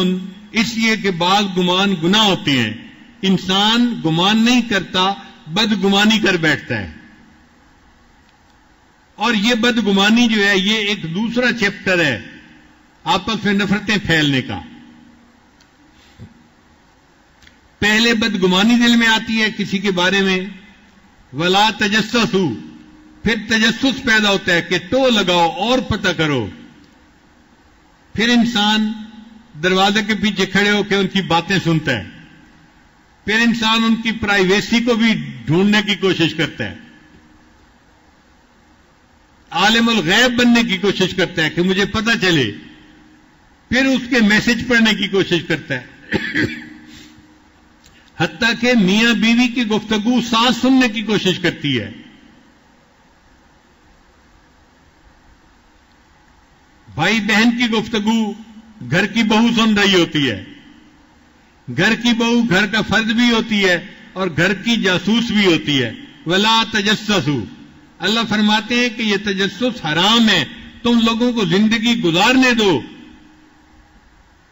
اس لیے کہ بعض گمان گناہ ہوتے ہیں، انسان گمان نہیں کرتا بدگمانی کر بیٹھتا ہے، اور یہ بدگمانی جو ہے یہ ایک دوسرا چیپٹر ہے آپس میں نفرتیں پھیلنے کا۔ پہلے بدگمانی دل میں آتی ہے کسی کے بارے میں، ولا تجسسوا، پھر تجسس پیدا ہوتا ہے کہ ٹو لگاؤ اور پتہ کرو، پھر انسان دروازے کے پیچھے کھڑے ہو کے ان کی باتیں سنتا ہے، پھر انسان ان کی پرائیویسی کو بھی ڈھونڈنے کی کوشش کرتا ہے، عالم الغیب بننے کی کوشش کرتا ہے کہ مجھے پتہ چلے، پھر اس کے میسج پڑھنے کی کوشش کرتا ہے، حتیٰ کہ میاں بیوی کی گفتگو ساس سننے کی کوشش کرتی ہے، بھائی بہن کی گفتگو گھر کی بہو سن رہی ہوتی ہے، گھر کی بہو گھر کا فرد بھی ہوتی ہے اور گھر کی جاسوس بھی ہوتی ہے۔ ولا تجسسوا، اللہ فرماتے ہیں کہ یہ تجسس حرام ہے، تم لوگوں کو زندگی گزارنے دو،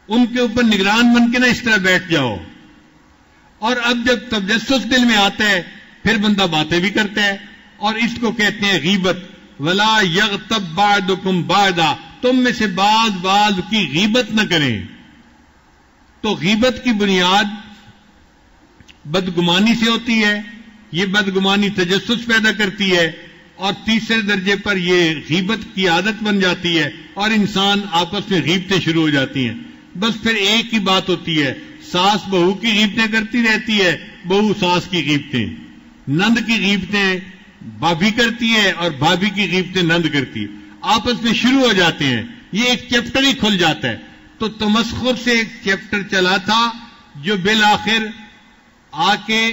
ان کے اوپر نگران بن کے نہ اس طرح بیٹھ جاؤ۔ اور اب جب تجسس دل میں آتا ہے پھر بندہ باتیں بھی کرتا ہے، اور اس کو کہتے ہیں غیبت۔ ولا یغتب بعضکم بعضا، تم میں سے بعض کی غیبت نہ کریں۔ تو غیبت کی بنیاد بدگمانی سے ہوتی ہے، یہ بدگمانی تجسس پیدا کرتی ہے، اور تیسرے درجے پر یہ غیبت کی عادت بن جاتی ہے اور انسان آپس میں غیبتیں شروع ہو جاتی ہیں۔ بس پھر ایک ہی بات ہوتی ہے، ساس بہو کی غیبتیں کرتی رہتی ہے، بہو ساس کی غیبتیں، نند کی غیبتیں بھابھی کرتی ہے اور بھابھی کی غیبتیں نند کرتی ہے، آپس میں شروع ہو جاتے ہیں، یہ ایک چیپٹر ہی کھل جاتا ہے۔ تو تمسخر سے ایک چیپٹر چلا تھا جو بالآخر آ کے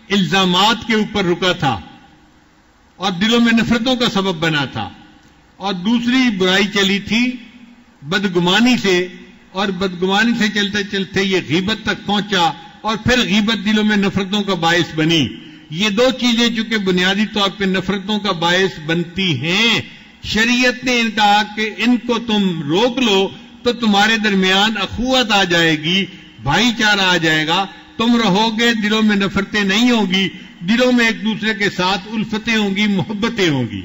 الزامات کے اوپر رکا تھا اور دلوں میں نفرتوں کا سبب بنا تھا، اور دوسری برائی چلی تھی بدگمانی سے، اور بدگمانی سے چلتے چلتے یہ غیبت تک پہنچا، اور پھر غیبت دلوں میں نفرتوں کا باعث بنی۔ یہ دو چیزیں چونکہ بنیادی طور پہ نفرتوں کا باعث بنتی ہیں، شریعت نے ان کہا کہ ان کو تم روک لو تو تمہارے درمیان اخوت آ جائے گی، بھائی چارہ آ جائے گا، تم رہو گے، دلوں میں نفرتیں نہیں ہوں گی، دلوں میں ایک دوسرے کے ساتھ الفتیں ہوں گی، محبتیں ہوں گی۔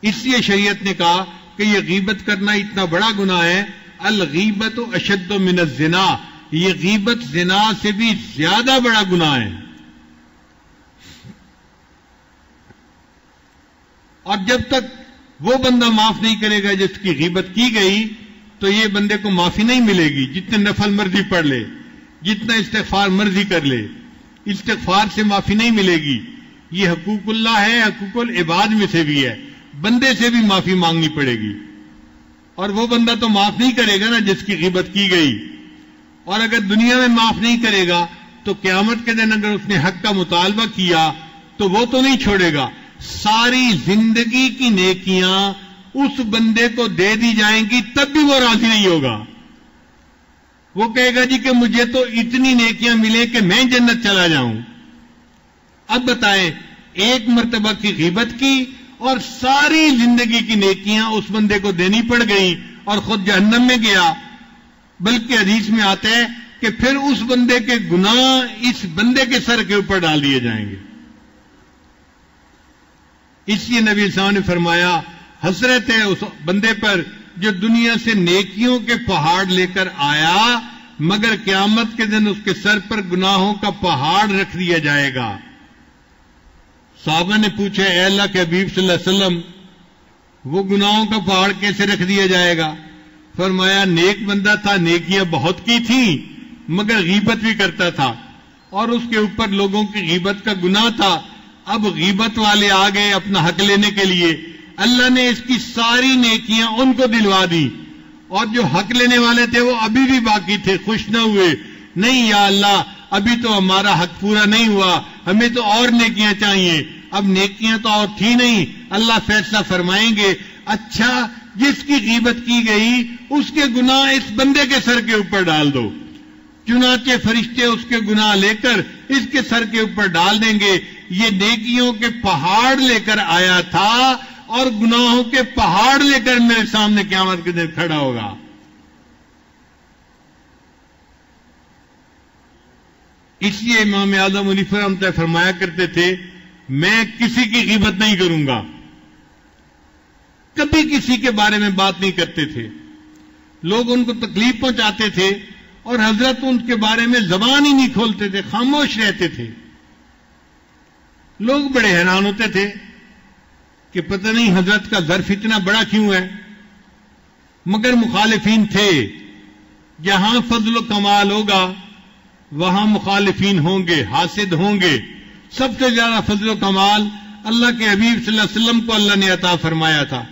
اس لیے شریعت نے کہا کہ یہ غیبت کرنا اتنا بڑا گناہ ہے، الغیبت اشد من الزنا، یہ غیبت زنا سے بھی زیادہ بڑا گناہ ہے۔ اور جب تک وہ بندہ معاف نہیں کرے گا جس کی غیبت کی گئی تو یہ بندے کو معافی نہیں ملے گی، جتنے نفل مرضی پڑھ لے، جتنا استغفار مرضی کر لے، استغفار سے معافی نہیں ملے گی۔ یہ حقوق اللہ ہے، حقوق العباد میں سے بھی ہے، بندے سے بھی معافی مانگنی پڑے گی، اور وہ بندہ تو معاف نہیں کرے گا نا جس کی غیبت کی گئی، اور اگر دنیا میں معاف نہیں کرے گا تو قیامت کے دن اگر اس نے حق کا مطالبہ کیا تو وہ تو نہیں چھوڑے گا، ساری زندگی کی نیکیاں اس بندے کو دے دی جائیں گی تب بھی وہ راضی نہیں ہوگا۔ وہ کہے گا جی کہ مجھے تو اتنی نیکیاں ملے کہ میں جنت چلا جاؤں۔ اب بتائیں، ایک مرتبہ کی غیبت کی اور ساری زندگی کی نیکیاں اس بندے کو دینی پڑ گئی اور خود جہنم میں گیا، بلکہ حدیث میں آتا ہے کہ پھر اس بندے کے گناہ اس بندے کے سر کے اوپر ڈال دیے جائیں گے۔ اس لیے نبی صلی اللہ علیہ وسلم نے فرمایا، حسرت ہے اس بندے پر جو دنیا سے نیکیوں کے پہاڑ لے کر آیا مگر قیامت کے دن اس کے سر پر گناہوں کا پہاڑ رکھ دیا جائے گا۔ صحابہ نے پوچھا، اے اللہ کے حبیب صلی اللہ علیہ وسلم، وہ گناہوں کا پہاڑ کیسے رکھ دیا جائے گا؟ فرمایا، نیک بندہ تھا، نیکیاں بہت کی تھیں مگر غیبت بھی کرتا تھا، اور اس کے اوپر لوگوں کی غیبت کا گناہ تھا۔ اب غیبت والے آ گئے اپنا حق لینے کے لیے، اللہ نے اس کی ساری نیکیاں ان کو دلوا دی، اور جو حق لینے والے تھے وہ ابھی بھی باقی تھے، خوش نہ ہوئے، نہیں یا اللہ ابھی تو ہمارا حق پورا نہیں ہوا، ہمیں تو اور نیکیاں چاہیے۔ اب نیکیاں تو اور تھی نہیں، اللہ فیصلہ فرمائیں گے، اچھا جس کی غیبت کی گئی اس کے گناہ اس بندے کے سر کے اوپر ڈال دو۔ چنانچہ فرشتے اس کے گناہ لے کر اس کے سر کے اوپر ڈال دیں گے۔ یہ نیکیوں کے پہاڑ لے کر آیا تھا اور گناہوں کے پہاڑ لے کر میرے سامنے قیامت کے دن کھڑا ہوگا۔ اس لیے امام اعظم علی رحمۃ اللہ فرمایا کرتے تھے، میں کسی کی غیبت نہیں کروں گا، کبھی کسی کے بارے میں بات نہیں کرتے تھے۔ لوگ ان کو تکلیف پہنچاتے تھے اور حضرت ان کے بارے میں زبان ہی نہیں کھولتے تھے، خاموش رہتے تھے۔ لوگ بڑے حیران ہوتے تھے کہ پتہ نہیں حضرت کا ظرف اتنا بڑا کیوں ہے، مگر مخالفین تھے، جہاں فضل و کمال ہوگا وہاں مخالفین ہوں گے، حاسد ہوں گے. سب سے زیادہ فضل و کمال اللہ کے حبیب صلی اللہ علیہ وسلم کو اللہ نے عطا فرمایا تھا،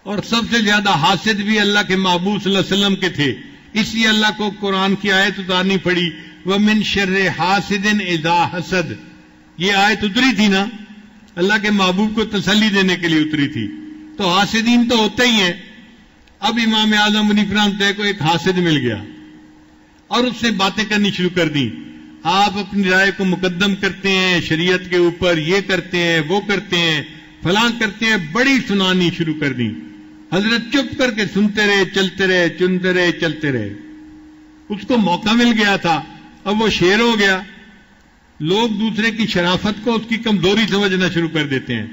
اور سب سے زیادہ حاسد بھی اللہ کے محبوب صلی اللہ علیہ وسلم کے تھے. اس لیے اللہ کو قرآن کی آیت اتارنی پڑی، وَمِن شَرِّ حَاسِدٍ إِذَا حَسَدَ. یہ آیت اتری تھی نا، اللہ کے محبوب کو تسلی دینے کے لیے اتری تھی. تو حاسدین تو ہوتے ہی ہیں. اب امام اعظم حنیفہ رحمۃ اللہ کو ایک حاسد مل گیا اور اس سے باتیں کرنی شروع کر دی. آپ اپنی رائے کو مقدم کرتے ہیں شریعت کے اوپر، یہ کرتے ہیں وہ کرتے ہیں فلاں کرتے ہیں، بڑی سنانی شروع کر دی. حضرت چپ کر کے سنتے رہے، چلتے رہے، چنتے رہے، چلتے رہے. اس کو موقع مل گیا تھا، اب وہ شیر ہو گیا. لوگ دوسرے کی شرافت کو اس کی کمزوری سمجھنا شروع کر دیتے ہیں.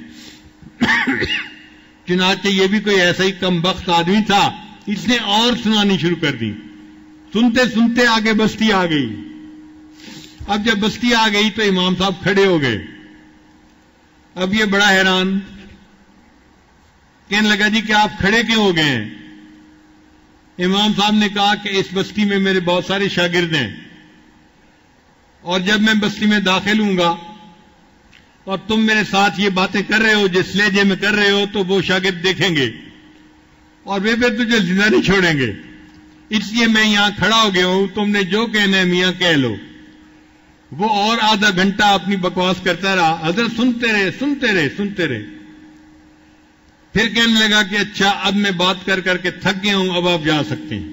چنانچہ یہ بھی کوئی ایسا ہی کم بخت آدمی تھا، اس نے اور سنانی شروع کر دی. سنتے سنتے آگے بستی آ گئی. اب جب بستی آ گئی تو امام صاحب کھڑے ہو گئے. اب یہ بڑا حیران، کہنے لگا جی کہ آپ کھڑے کیوں ہو گئے ہیں؟ امام صاحب نے کہا کہ اس بستی میں میرے بہت سارے شاگرد ہیں، اور جب میں بستی میں داخل ہوں گا اور تم میرے ساتھ یہ باتیں کر رہے ہو جس لہجے میں کر رہے ہو تو وہ شاگرد دیکھیں گے اور وہ پھر تجھے زندہ نہیں چھوڑیں گے. اس لیے میں یہاں کھڑا ہو گیا ہوں، تم نے جو کہنا ہے میاں کہہ لو. وہ اور آدھا گھنٹہ اپنی بکواس کرتا رہا. حضرت سنتے رہے، سنتے رہے، سنتے رہے. پھر کہنے لگا کہ اچھا اب میں بات کر کر کے تھک گیا ہوں، اب آپ جا سکتے ہیں.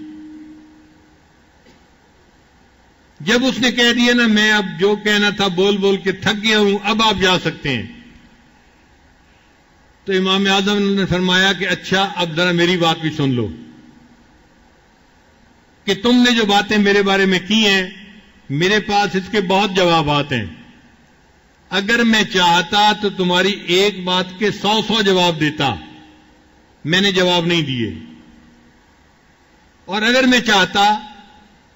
جب اس نے کہہ دیا نا میں اب جو کہنا تھا بول بول کے تھک گیا ہوں، اب آپ جا سکتے ہیں، تو امام اعظم نے فرمایا کہ اچھا اب ذرا میری بات بھی سن لو کہ تم نے جو باتیں میرے بارے میں کی ہیں میرے پاس اس کے بہت جوابات ہیں. اگر میں چاہتا تو تمہاری ایک بات کے 100 جواب دیتا، میں نے جواب نہیں دیے. اور اگر میں چاہتا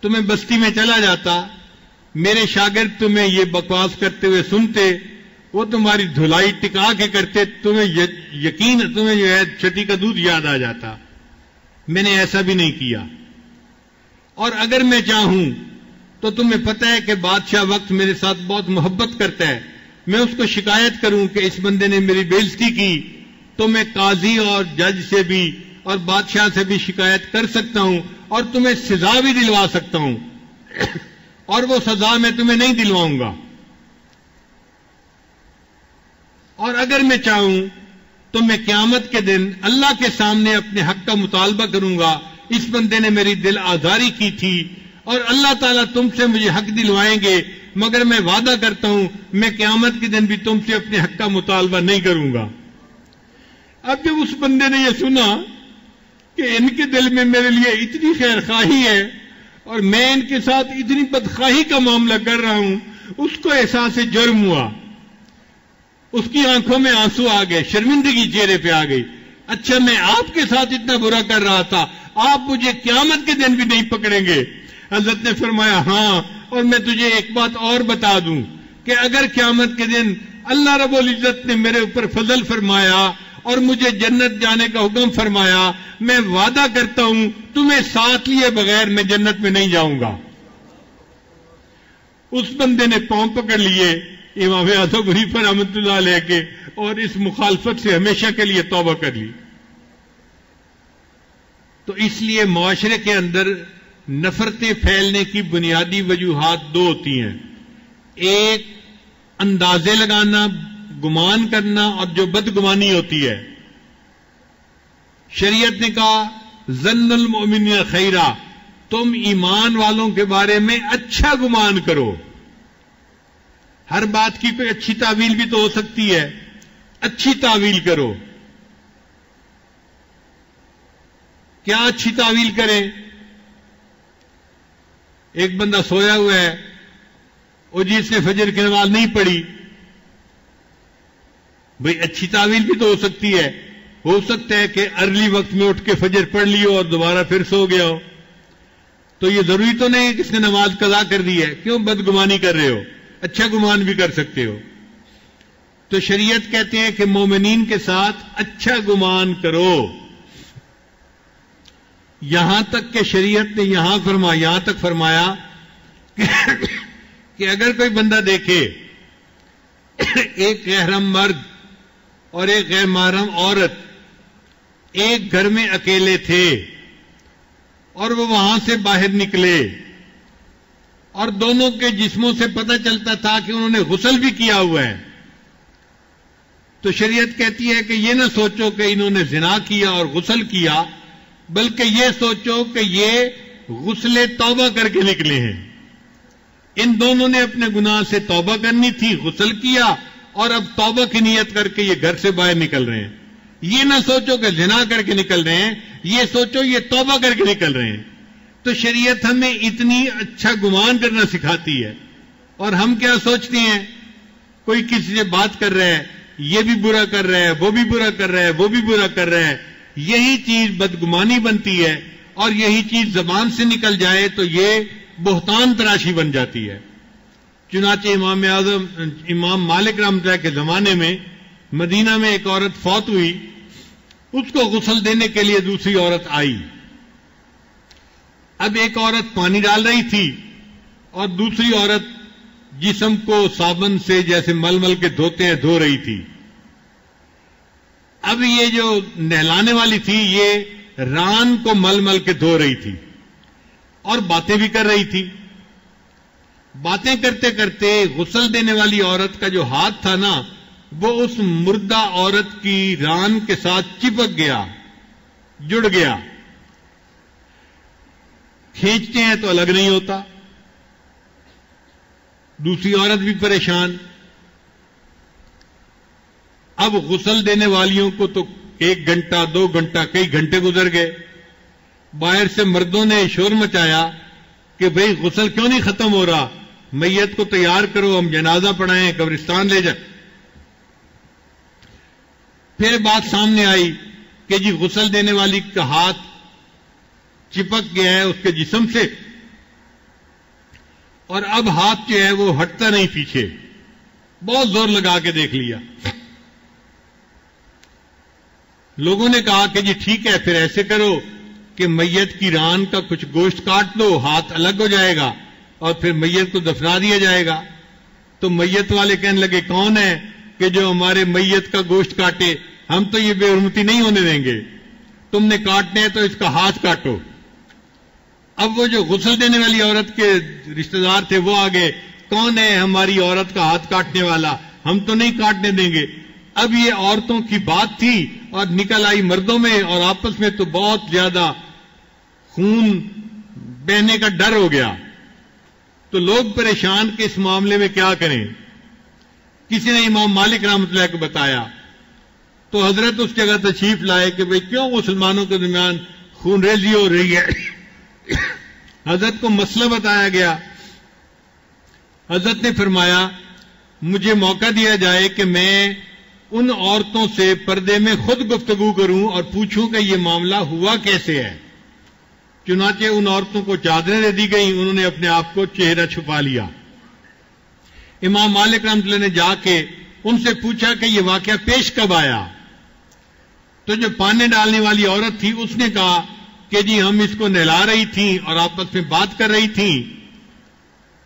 تو میں بستی میں چلا جاتا، میرے شاگرد تمہیں یہ بکواس کرتے ہوئے سنتے، وہ تمہاری دھلائی ٹکا کے کرتے، تمہیں یقین تمہیں جو ہے چھٹی کا دودھ یاد آ جاتا. میں نے ایسا بھی نہیں کیا. اور اگر میں چاہوں تو تمہیں پتہ ہے کہ بادشاہ وقت میرے ساتھ بہت محبت کرتا ہے، میں اس کو شکایت کروں کہ اس بندے نے میری بے عزتی کی تو میں قاضی اور جج سے بھی اور بادشاہ سے بھی شکایت کر سکتا ہوں اور تمہیں سزا بھی دلوا سکتا ہوں، اور وہ سزا میں تمہیں نہیں دلواؤں گا. اور اگر میں چاہوں تو میں قیامت کے دن اللہ کے سامنے اپنے حق کا مطالبہ کروں گا، اس بندے نے میری دل آزاری کی تھی اور اللہ تعالیٰ تم سے مجھے حق دلوائیں گے، مگر میں وعدہ کرتا ہوں میں قیامت کے دن بھی تم سے اپنے حق کا مطالبہ نہیں کروں گا. اب جب اس بندے نے یہ سنا کہ ان کے دل میں میرے لیے اتنی خیر خواہی ہے اور میں ان کے ساتھ اتنی بدخواہی کا معاملہ کر رہا ہوں، اس کو احساس جرم ہوا. اس کی آنکھوں میں آنسو آ گئے، شرمندگی چہرے پہ آ گئی. اچھا میں آپ کے ساتھ اتنا برا کر رہا تھا، آپ مجھے قیامت کے دن بھی نہیں پکڑیں گے؟ حضرت نے فرمایا ہاں، اور میں تجھے ایک بات اور بتا دوں کہ اگر قیامت کے دن اللہ رب العزت نے میرے اوپر فضل فرمایا اور مجھے جنت جانے کا حکم فرمایا، میں وعدہ کرتا ہوں تمہیں ساتھ لیے بغیر میں جنت میں نہیں جاؤں گا. اس بندے نے پاؤں پکڑ لیے امام اعظم حنیفہ رحمۃ اللہ علیہ کے اور اس مخالفت سے ہمیشہ کے لیے توبہ کر لی. تو اس لیے معاشرے کے اندر نفرتیں پھیلنے کی بنیادی وجوہات دو ہوتی ہیں. ایک اندازے لگانا، گمان کرنا، اور جو بدگمانی ہوتی ہے. شریعت نے کہا ظن المؤمنین خیرا، تم ایمان والوں کے بارے میں اچھا گمان کرو. ہر بات کی کوئی اچھی تعویل بھی تو ہو سکتی ہے، اچھی تعویل کرو. کیا اچھی تعویل کریں؟ ایک بندہ سویا ہوا ہے، اور جس نے فجر کی نماز نہیں پڑھی، بھئی اچھی تعویل بھی تو ہو سکتی ہے. ہو سکتا ہے کہ ارلی وقت میں اٹھ کے فجر پڑھ لی ہو اور دوبارہ پھر سو گیا ہو، تو یہ ضروری تو نہیں کہ کس نے نماز قضا کر دی ہے. کیوں بدگمانی کر رہے ہو؟ اچھا گمان بھی کر سکتے ہو. تو شریعت کہتے ہیں کہ مومنین کے ساتھ اچھا گمان کرو. یہاں تک کہ شریعت نے یہاں تک فرمایا کہ اگر کوئی بندہ دیکھے ایک غیر محرم مرد اور ایک غیر محرم عورت ایک گھر میں اکیلے تھے اور وہ وہاں سے باہر نکلے اور دونوں کے جسموں سے پتہ چلتا تھا کہ انہوں نے غسل بھی کیا ہوا ہے، تو شریعت کہتی ہے کہ یہ نہ سوچو کہ انہوں نے زنا کیا اور غسل کیا، بلکہ یہ سوچو کہ یہ غسل توبہ کر کے نکلے ہیں۔ ان دونوں نے اپنے گناہ سے توبہ کرنی تھی، غسل کیا اور اب توبہ کی نیت کر کے یہ گھر سے باہر نکل رہے ہیں۔ یہ نہ سوچو کہ زنا کر کے نکل رہے ہیں، یہ سوچو یہ توبہ کر کے نکل رہے ہیں۔ تو شریعت ہمیں اتنی اچھا گمان کرنا سکھاتی ہے، اور ہم کیا سوچتے ہیں، کوئی کسی سے بات کر رہا ہے، یہ بھی برا کر رہا ہے، وہ بھی برا کر رہا ہے، وہ بھی برا کر رہا ہے، یہی چیز بدگمانی بنتی ہے، اور یہی چیز زبان سے نکل جائے تو یہ بہتان تراشی بن جاتی ہے۔ چنانچہ امام اعظم امام مالک رحمۃ اللہ کے زمانے میں مدینہ میں ایک عورت فوت ہوئی، اس کو غسل دینے کے لیے دوسری عورت آئی۔ اب ایک عورت پانی ڈال رہی تھی اور دوسری عورت جسم کو صابن سے جیسے مل مل کے دھوتے ہیں دھو رہی تھی۔ اب یہ جو نہلانے والی تھی یہ ران کو مل مل کے دھو رہی تھی اور باتیں بھی کر رہی تھی۔ باتیں کرتے کرتے غسل دینے والی عورت کا جو ہاتھ تھا نا وہ اس مردہ عورت کی ران کے ساتھ چپک گیا، جڑ گیا۔ کھینچتے ہیں تو الگ نہیں ہوتا۔ دوسری عورت بھی پریشان۔ اب غسل دینے والیوں کو تو 1 گھنٹہ 2 گھنٹہ کئی گھنٹے گزر گئے۔ باہر سے مردوں نے شور مچایا کہ بھئی غسل کیوں نہیں ختم ہو رہا، میت کو تیار کرو، ہم جنازہ پڑھائیں، قبرستان لے جائیں۔ پھر بات سامنے آئی کہ جی غسل دینے والی کا ہاتھ چپک گیا ہے اس کے جسم سے، اور اب ہاتھ جو ہے وہ ہٹتا نہیں پیچھے۔ بہت زور لگا کے دیکھ لیا۔ لوگوں نے کہا کہ جی ٹھیک ہے، پھر ایسے کرو کہ میت کی ران کا کچھ گوشت کاٹ دو، ہاتھ الگ ہو جائے گا اور پھر میت کو دفنا دیا جائے گا۔ تو میت والے کہنے لگے کون ہے کہ جو ہمارے میت کا گوشت کاٹے، ہم تو یہ بے حرمتی نہیں ہونے دیں گے، تم نے کاٹنے ہیں تو اس کا ہاتھ کاٹو۔ اب وہ جو غسل دینے والی عورت کے رشتہ دار تھے وہ آگے، کون ہے ہماری عورت کا ہاتھ کاٹنے والا، ہم تو نہیں کاٹنے دیں گے۔ اب یہ عورتوں کی بات تھی اور نکل آئی مردوں میں، اور آپس میں تو بہت زیادہ خون بہنے کا ڈر ہو گیا۔ تو لوگ پریشان کہ اس معاملے میں کیا کریں۔ کسی نے امام مالک رحمۃ اللہ کو بتایا تو حضرت اس جگہ تشریف لائے کہ بھئی کیوں مسلمانوں کے درمیان خون ریزی ہو رہی ہے۔ حضرت کو مسئلہ بتایا گیا۔ حضرت نے فرمایا مجھے موقع دیا جائے کہ میں ان عورتوں سے پردے میں خود گفتگو کروں اور پوچھوں کہ یہ معاملہ ہوا کیسے ہے۔ چنانچہ ان عورتوں کو چادریں دے دی گئیں، انہوں نے اپنے آپ کو چہرہ چھپا لیا۔ امام مالک رحمۃ اللہ نے جا کے ان سے پوچھا کہ یہ واقعہ پیش کب آیا؟ تو جو پانی ڈالنے والی عورت تھی اس نے کہا کہ جی ہم اس کو نہلا رہی تھیں اور آپس میں بات کر رہی تھیں،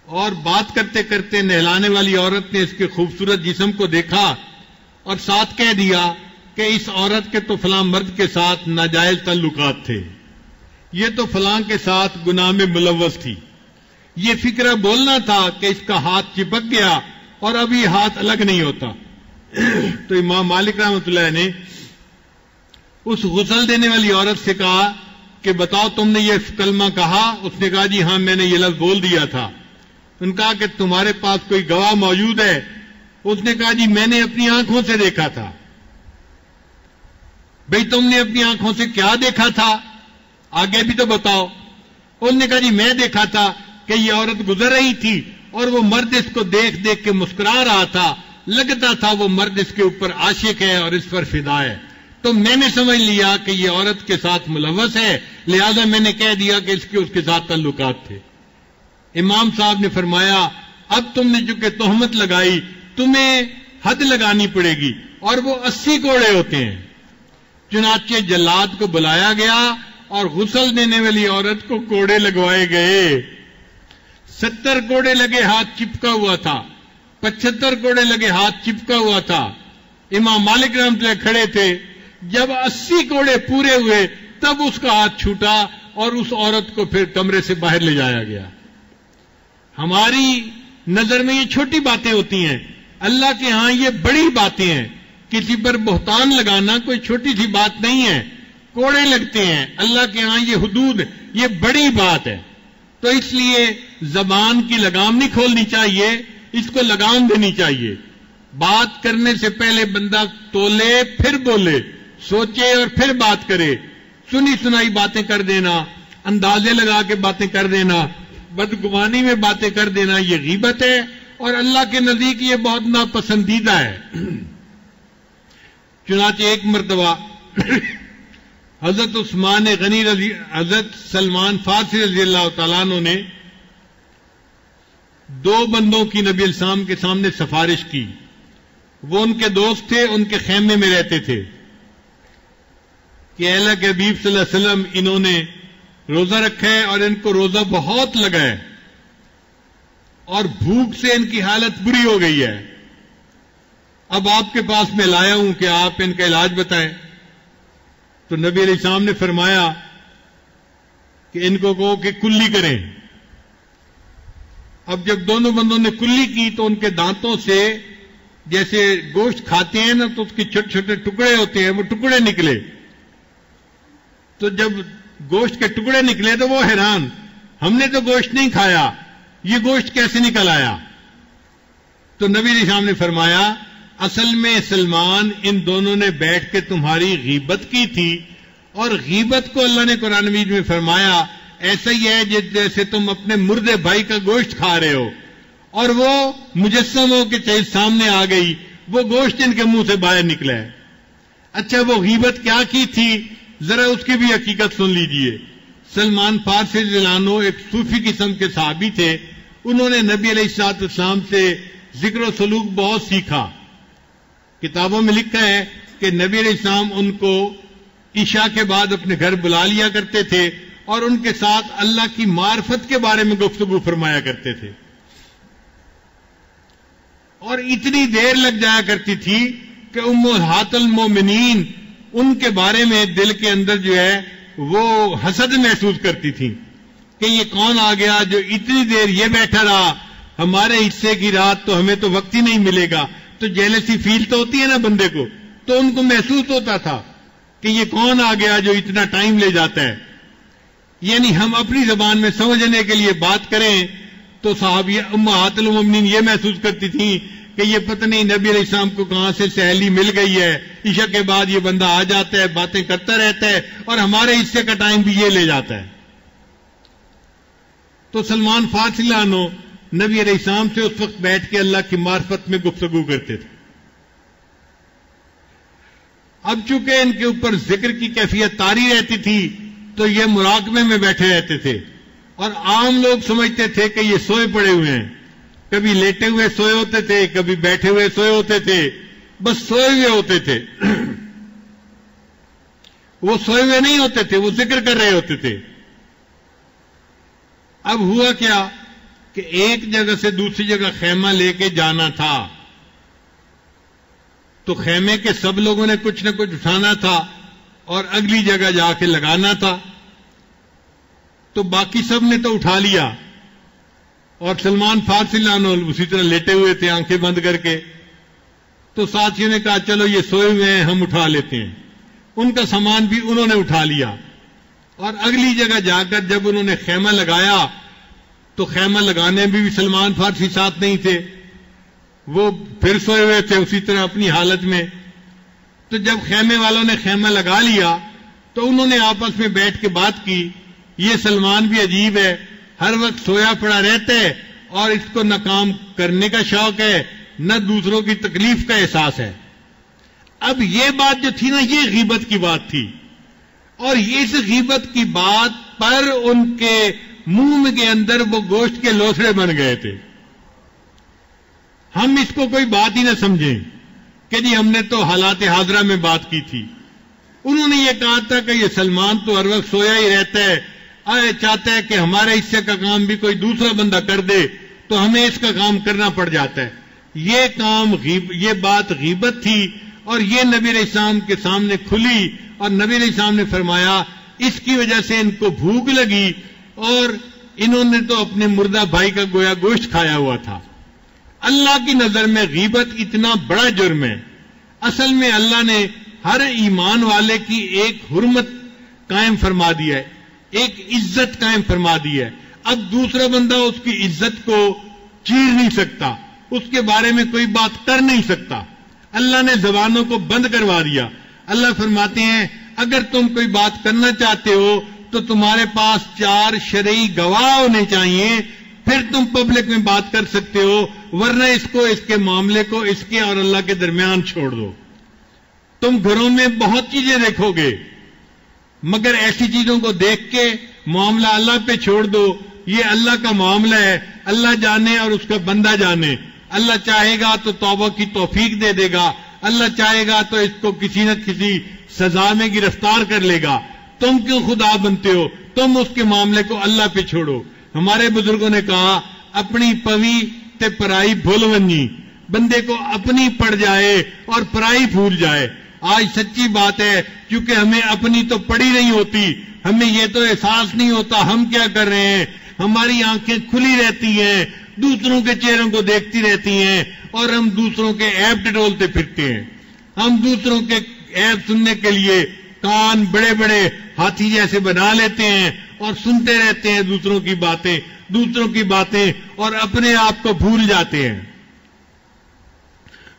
اور بات کرتے کرتے نہلانے والی عورت نے اس کے خوبصورت جسم کو دیکھا اور ساتھ کہہ دیا کہ اس عورت کے تو فلاں مرد کے ساتھ ناجائز تعلقات تھے، یہ تو فلاں کے ساتھ گناہ میں ملوث تھی۔ یہ فکرہ بولنا تھا کہ اس کا ہاتھ چپک گیا اور اب یہ ہاتھ الگ نہیں ہوتا۔ تو امام مالک رحمۃ اللہ نے اس غسل دینے والی عورت سے کہا کہ بتاؤ تم نے یہ کلمہ کہا؟ اس نے کہا جی ہاں میں نے یہ لفظ بول دیا تھا۔ ان کہا کہ تمہارے پاس کوئی گواہ موجود ہے؟ اس نے کہا جی میں نے اپنی آنکھوں سے دیکھا تھا۔ بھئی تم نے اپنی آنکھوں سے کیا دیکھا تھا؟ آگے بھی تو بتاؤ۔ انہوں نے کہا جی میں دیکھا تھا کہ یہ عورت گزر رہی تھی اور وہ مرد اس کو دیکھ دیکھ کے مسکرا رہا تھا، لگتا تھا وہ مرد اس کے اوپر عاشق ہے اور اس پر فدا ہے، تو میں نے سمجھ لیا کہ یہ عورت کے ساتھ ملوث ہے، لہذا میں نے کہہ دیا کہ اس کے ساتھ تعلقات تھے۔ امام صاحب نے فرمایا اب تم نے چونکہ تہمت لگائی تمہیں حد لگانی پڑے گی، اور وہ 80 کوڑے ہوتے ہیں۔ چنانچہ جلاد کو بلایا گیا اور غسل دینے والی عورت کو کوڑے لگوائے گئے. 70 کوڑے لگے ہاتھ چپکا ہوا تھا, 75 کوڑے لگے ہاتھ چپکا ہوا تھا. امام مالک رحمۃ اللہ کھڑے تھے. جب 80 کوڑے پورے ہوئے تب اس کا ہاتھ چھوٹا اور اس عورت کو پھر کمرے سے باہر لے جایا گیا. ہماری نظر میں یہ چھوٹی باتیں ہوتی ہیں, اللہ کے ہاں یہ بڑی باتیں ہیں. کسی پر بہتان لگانا کوئی چھوٹی سی بات نہیں ہے. کوڑے لگتے ہیں, اللہ کے ہاں یہ حدود, یہ بڑی بات ہے. تو اس لیے زبان کی لگام نہیں کھولنی چاہیے, اس کو لگام دینی چاہیے. بات کرنے سے پہلے بندہ تولے پھر بولے, سوچے اور پھر بات کرے. سنی سنائی باتیں کر دینا, اندازے لگا کے باتیں کر دینا, بدگمانی میں باتیں کر دینا, یہ غیبت ہے اور اللہ کے نزدیک یہ بہت ناپسندیدہ ہے. چنانچہ ایک مرتبہ حضرت عثمان غنی حضرت سلمان فارسی رضی اللہ تعالیٰ عنہ نے 2 بندوں کی نبی علیہ السلام کے سامنے سفارش کی. وہ ان کے دوست تھے, ان کے خیمے میں رہتے تھے کہ اللہ کے حبیب صلی اللہ علیہ وسلم انہوں نے روزہ رکھا ہے اور ان کو روزہ بہت لگا ہے اور بھوک سے ان کی حالت بری ہو گئی ہے. اب آپ کے پاس میں لایا ہوں کہ آپ ان کا علاج بتائیں. تو نبی علیہ السلام نے فرمایا کہ ان کو کہو کہ کلی کریں. اب جب دونوں بندوں نے کلی کی تو ان کے دانتوں سے جیسے گوشت کھاتے ہیں نا تو اس کے چھوٹے چھوٹے ٹکڑے ہوتے ہیں, وہ ٹکڑے نکلے. تو جب گوشت کے ٹکڑے نکلے تو وہ حیران, ہم نے تو گوشت نہیں کھایا, یہ گوشت کیسے نکل آیا؟ تو نبی علیہ السلام نے فرمایا اصل میں سلمان ان دونوں نے بیٹھ کے تمہاری غیبت کی تھی, اور غیبت کو اللہ نے قرآن مجید میں فرمایا ایسا ہی ہے جیسے تم اپنے مردے بھائی کا گوشت کھا رہے ہو اور وہ مجسم ہو کے چیز سامنے آ گئی, وہ گوشت ان کے منہ سے باہر نکلا ہے. اچھا وہ غیبت کیا کی تھی, ذرا اس کی بھی حقیقت سن لیجئے. سلمان فارسی رضی اللہ عنہ ایک صوفی قسم کے صحابی تھے. انہوں نے نبی علیہ الصلوۃ والسلام سے ذکر و سلوک بہت سیکھا. کتابوں میں لکھا ہے کہ نبی علیہ السلام ان کو عشاء کے بعد اپنے گھر بلا لیا کرتے تھے اور ان کے ساتھ اللہ کی معرفت کے بارے میں گفتگو فرمایا کرتے تھے, اور اتنی دیر لگ جایا کرتی تھی کہ امہات المومنین ان کے بارے میں دل کے اندر جو ہے وہ حسد محسوس کرتی تھی کہ یہ کون آ گیا جو اتنی دیر یہ بیٹھا رہا, ہمارے حصے کی رات تو ہمیں تو وقت ہی نہیں ملے گا. تو جیلسی فیل تو ہوتی ہے نا بندے کو, تو ان کو محسوس ہوتا تھا کہ یہ کون آ گیا جو اتنا ٹائم لے جاتا ہے. یعنی ہم اپنی زبان میں سمجھنے کے لیے بات کریں تو صحابیہ امہات المومنین یہ محسوس کرتی تھیں کہ یہ پتہ نہیں نبی علیہ السلام کو کہاں سے سہیلی مل گئی ہے, عشاء کے بعد یہ بندہ آ جاتا ہے, باتیں کرتا رہتا ہے اور ہمارے حصے کا ٹائم بھی یہ لے جاتا ہے. تو سلمان فارسی عنہ نبی علیہ السلام سے اس وقت بیٹھ کے اللہ کی معرفت میں گفتگو کرتے تھے. اب چونکہ ان کے اوپر ذکر کی کیفیت طاری رہتی تھی تو یہ مراقبے میں بیٹھے رہتے تھے, اور عام لوگ سمجھتے تھے کہ یہ سوئے پڑے ہوئے ہیں. کبھی لیٹے ہوئے سوئے ہوتے تھے, کبھی بیٹھے ہوئے سوئے ہوتے تھے, بس سوئے ہوئے ہوتے تھے. وہ سوئے ہوئے نہیں ہوتے تھے, وہ ذکر کر رہے ہوتے تھے. اب ہوا کیا کہ ایک جگہ سے دوسری جگہ خیمہ لے کے جانا تھا, تو خیمے کے سب لوگوں نے کچھ نہ کچھ اٹھانا تھا اور اگلی جگہ جا کے لگانا تھا. تو باقی سب نے تو اٹھا لیا, اور سلمان فارسی عنہ اسی طرح لیٹے ہوئے تھے آنکھیں بند کر کے. تو ساتھیوں نے کہا چلو یہ سوئے ہوئے ہیں, ہم اٹھا لیتے ہیں. ان کا سامان بھی انہوں نے اٹھا لیا, اور اگلی جگہ جا کر جب انہوں نے خیمہ لگایا تو خیمہ لگانے میں بھی سلمان فارسی ساتھ نہیں تھے, وہ پھر سوئے ہوئے تھے اسی طرح اپنی حالت میں. تو جب خیمے والوں نے خیمہ لگا لیا تو انہوں نے آپس میں بیٹھ کے بات کی, یہ سلمان بھی عجیب ہے, ہر وقت سویا پڑا رہتا ہے اور اس کو نہ کام کرنے کا شوق ہے نہ دوسروں کی تکلیف کا احساس ہے. اب یہ بات جو تھی نا, یہ غیبت کی بات تھی, اور اس غیبت کی بات پر ان کے منہ کے اندر وہ گوشت کے لوسڑے بن گئے تھے. ہم اس کو کوئی بات ہی نہ سمجھیں کہ جی ہم نے تو حالات حاضرہ میں بات کی تھی. انہوں نے یہ کہا تھا کہ یہ سلمان تو ہر وقت سویا ہی رہتا ہے، چاہتا ہے کہ ہمارے حصے کا کام بھی کوئی دوسرا بندہ کر دے تو ہمیں اس کا کام کرنا پڑ جاتا ہے. یہ بات غیبت تھی اور یہ نبی علیہ السلام کے سامنے کھلی اور نبی علیہ السلام نے فرمایا اس کی وجہ سے ان کو بھوک لگی اور انہوں نے تو اپنے مردہ بھائی کا گویا گوشت کھایا ہوا تھا. اللہ کی نظر میں غیبت اتنا بڑا جرم ہے. اصل میں اللہ نے ہر ایمان والے کی ایک حرمت قائم فرما دی ہے، ایک عزت قائم فرما دی ہے. اب دوسرا بندہ اس کی عزت کو چیر نہیں سکتا، اس کے بارے میں کوئی بات کر نہیں سکتا. اللہ نے زبانوں کو بند کروا دیا. اللہ فرماتے ہیں اگر تم کوئی بات کرنا چاہتے ہو تو تمہارے پاس 4 شرعی گواہ ہونے چاہیے، پھر تم پبلک میں بات کر سکتے ہو، ورنہ اس کے معاملے کو اس کے اور اللہ کے درمیان چھوڑ دو. تم گھروں میں بہت چیزیں دیکھو گے مگر ایسی چیزوں کو دیکھ کے معاملہ اللہ پہ چھوڑ دو. یہ اللہ کا معاملہ ہے، اللہ جانے اور اس کا بندہ جانے. اللہ چاہے گا تو توبہ کی توفیق دے دے گا، اللہ چاہے گا تو اس کو کسی نہ کسی سزا میں گرفتار کر لے گا. تم کیوں خدا بنتے ہو؟ تم اس کے معاملے کو اللہ پہ چھوڑو. ہمارے بزرگوں نے کہا اپنی پوی تے پرائی بھول ونجی، بندے کو اپنی پڑ جائے اور پرائی بھول جائے. آج سچی بات ہے کیونکہ ہمیں اپنی تو پڑی نہیں ہوتی، ہمیں یہ تو احساس نہیں ہوتا ہم کیا کر رہے ہیں. ہماری آنکھیں کھلی رہتی ہیں، دوسروں کے چہروں کو دیکھتی رہتی ہیں اور ہم دوسروں کے عیب ٹٹولتے پھرتے ہیں. ہم دوسروں کے عیب سننے کے لیے کان بڑے بڑے ہاتھی جیسے بنا لیتے ہیں اور سنتے رہتے ہیں دوسروں کی باتیں اور اپنے آپ کو بھول جاتے ہیں.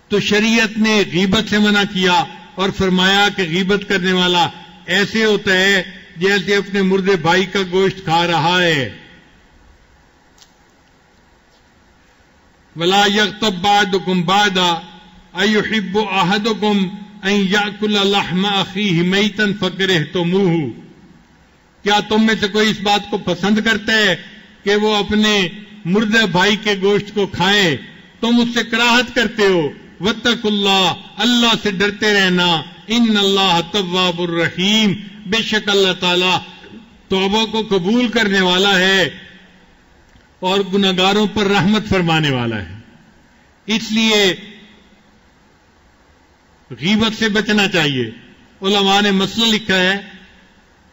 تو شریعت نے غیبت سے منع کیا اور فرمایا کہ غیبت کرنے والا ایسے ہوتا ہے جیسے اپنے مردے بھائی کا گوشت کھا رہا ہے. وَلَا يَغْتَبْ بَعْضُكُمْ بَعْضًا أَيُحِبُّ أَحَدُكُمْ أَن يَأْكُلَ لَحْمَ أَخِيهِ مَيْتًا فَكَرِهْتُمُوهُ. کیا تم میں سے کوئی اس بات کو پسند کرتا ہے کہ وہ اپنے مردہ بھائی کے گوشت کو کھائے؟ تم اس سے کراہت کرتے ہو. وَاتَّقُوا اللَّهَ، اللہ سے ڈرتے رہنا. إِنَّ اللَّهَ تَوَّابٌ رَحِيمٌ، بے شک اللہ تعالیٰ توبہ کو قبول کرنے والا ہے اور گناہگاروں پر رحمت فرمانے والا ہے. اس لیے غیبت سے بچنا چاہیے. علماء نے مسئلہ لکھا ہے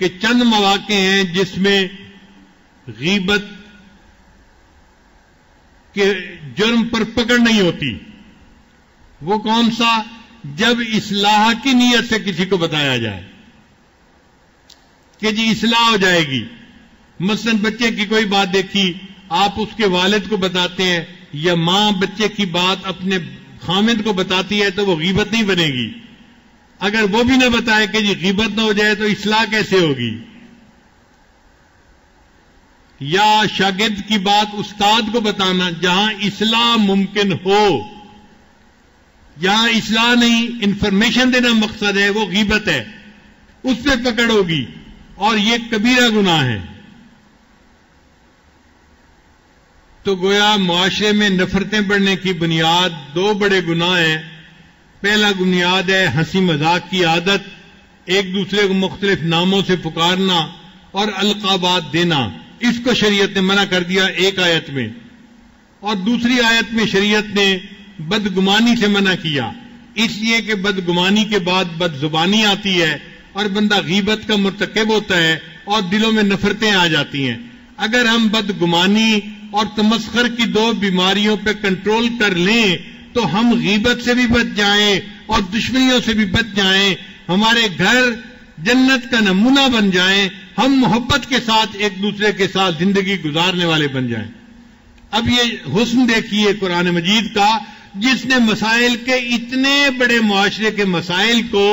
کہ چند مواقع ہیں جس میں غیبت کے جرم پر پکڑ نہیں ہوتی. وہ کون سا؟ جب اصلاح کی نیت سے کسی کو بتایا جائے کہ جی اصلاح ہو جائے گی. مثلا بچے کی کوئی بات دیکھی، آپ اس کے والد کو بتاتے ہیں یا ماں بچے کی بات اپنے خامد کو بتاتی ہے تو وہ غیبت نہیں بنے گی. اگر وہ بھی نہ بتائے کہ جی غیبت نہ ہو جائے تو اصلاح کیسے ہوگی؟ یا شاگرد کی بات استاد کو بتانا جہاں اصلاح ممکن ہو. جہاں اصلاح نہیں، انفارمیشن دینا مقصد ہے، وہ غیبت ہے، اس پہ پکڑ ہوگی اور یہ کبیرہ گناہ ہے. تو گویا معاشرے میں نفرتیں بڑھنے کی بنیاد 2 بڑے گناہ ہیں. پہلا بنیاد ہے ہنسی مذاق کی عادت، ایک دوسرے کو مختلف ناموں سے پکارنا اور القابات دینا. اس کو شریعت نے منع کر دیا ایک آیت میں، اور دوسری آیت میں شریعت نے بدگمانی سے منع کیا، اس لیے کہ بدگمانی کے بعد بدزبانی آتی ہے اور بندہ غیبت کا مرتکب ہوتا ہے اور دلوں میں نفرتیں آ جاتی ہیں. اگر ہم بدگمانی اور تمسخر کی 2 بیماریوں پہ کنٹرول کر لیں تو ہم غیبت سے بھی بچ جائیں اور دشمنیوں سے بھی بچ جائیں، ہمارے گھر جنت کا نمونہ بن جائیں، ہم محبت کے ساتھ ایک دوسرے کے ساتھ زندگی گزارنے والے بن جائیں. اب یہ حسن دیکھیے قرآن مجید کا، جس نے مسائل کے اتنے بڑے معاشرے کے مسائل کو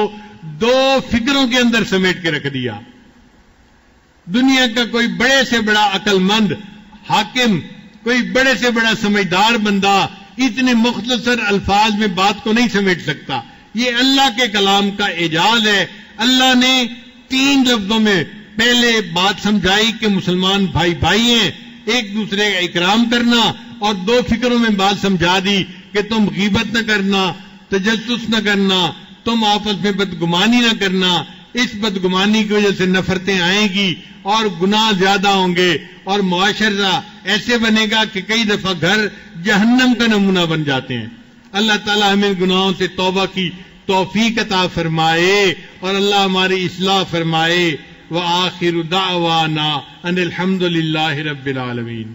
2 فکروں کے اندر سمیٹ کے رکھ دیا. دنیا کا کوئی بڑے سے بڑا عقل مند حاکم، کوئی بڑے سے بڑا سمجھدار بندہ اتنے مختصر الفاظ میں بات کو نہیں سمیٹ سکتا. یہ اللہ کے کلام کا اعجاز ہے. اللہ نے 3 لفظوں میں پہلے بات سمجھائی کہ مسلمان بھائی بھائی ہیں، ایک دوسرے کا اکرام کرنا، اور 2 فکروں میں بات سمجھا دی کہ تم غیبت نہ کرنا، تجسس نہ کرنا، تم آپس میں بدگمانی نہ کرنا، اس بدگمانی کی وجہ سے نفرتیں آئیں گی اور گناہ زیادہ ہوں گے اور معاشرہ ایسے بنے گا کہ کئی دفعہ گھر جہنم کا نمونہ بن جاتے ہیں. اللہ تعالیٰ ہمیں گناہوں سے توبہ کی توفیق عطا فرمائے اور اللہ ہماری اصلاح فرمائے. وآخر دعوانا ان الحمد للہ رب العالمین.